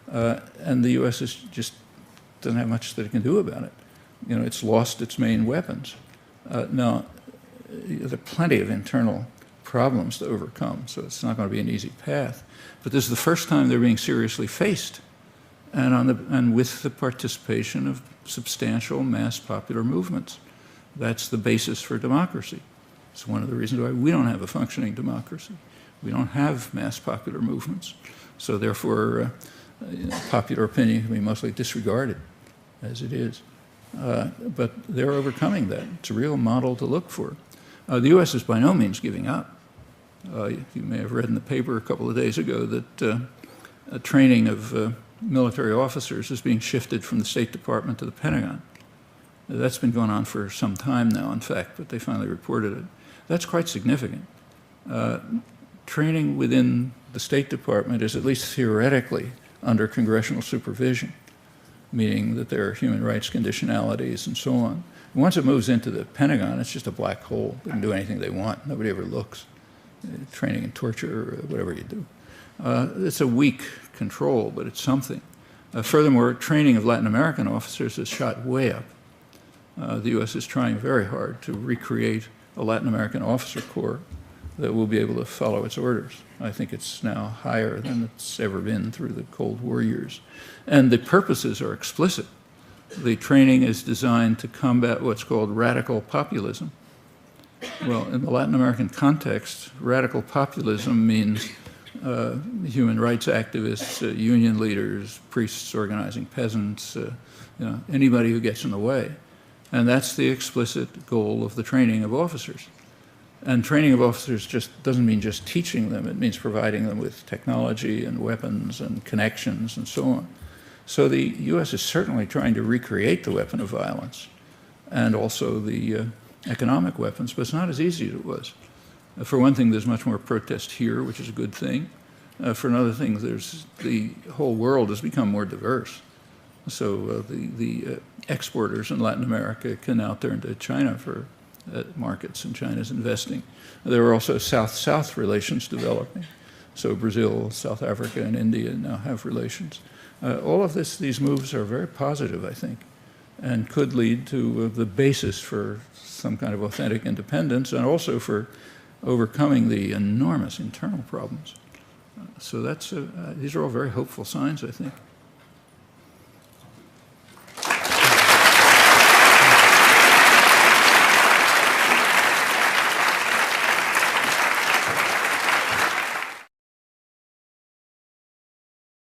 And the U.S. just doesn't have much that it can do about it. It's lost its main weapons. Now, there are plenty of internal problems to overcome, so it's not going to be an easy path. But this is the first time they're being seriously faced, and with the participation of substantial mass popular movements. That's the basis for democracy. It's one of the reasons why we don't have a functioning democracy. We don't have mass popular movements. So therefore, popular opinion can be mostly disregarded as it is. But they're overcoming that. It's a real model to look for. The U.S. is by no means giving up. You may have read in the paper a couple of days ago that a training of military officers is being shifted from the State Department to the Pentagon. That's been going on for some time now, in fact, but they finally reported it. That's quite significant. Training within the State Department is at least theoretically under congressional supervision, meaning that there are human rights conditionalities and so on. And once it moves into the Pentagon, it's just a black hole. They can do anything they want. Nobody ever looks. Training and torture, or whatever you do. It's a weak control, but it's something. Furthermore, training of Latin American officers is shot way up. The U.S. is trying very hard to recreate a Latin American officer corps that will be able to follow its orders. I think it's now higher than it's ever been through the Cold War years. And the purposes are explicit. The training is designed to combat what's called radical populism. Well, in the Latin American context, radical populism means human rights activists, union leaders, priests organizing peasants, anybody who gets in the way. And that's the explicit goal of the training of officers. And training of officers just doesn't mean just teaching them. It means providing them with technology and weapons and connections and so on. So the U.S. is certainly trying to recreate the weapon of violence and also the economic weapons, but it's not as easy as it was. For one thing, there's much more protest here, which is a good thing. For another thing, the whole world has become more diverse. So the exporters in Latin America can now turn to China for markets, and China's investing. There are also South-South relations developing. So Brazil, South Africa, and India now have relations. All of these moves are very positive, I think, and could lead to the basis for some kind of authentic independence and also for overcoming the enormous internal problems. So these are all very hopeful signs, I think.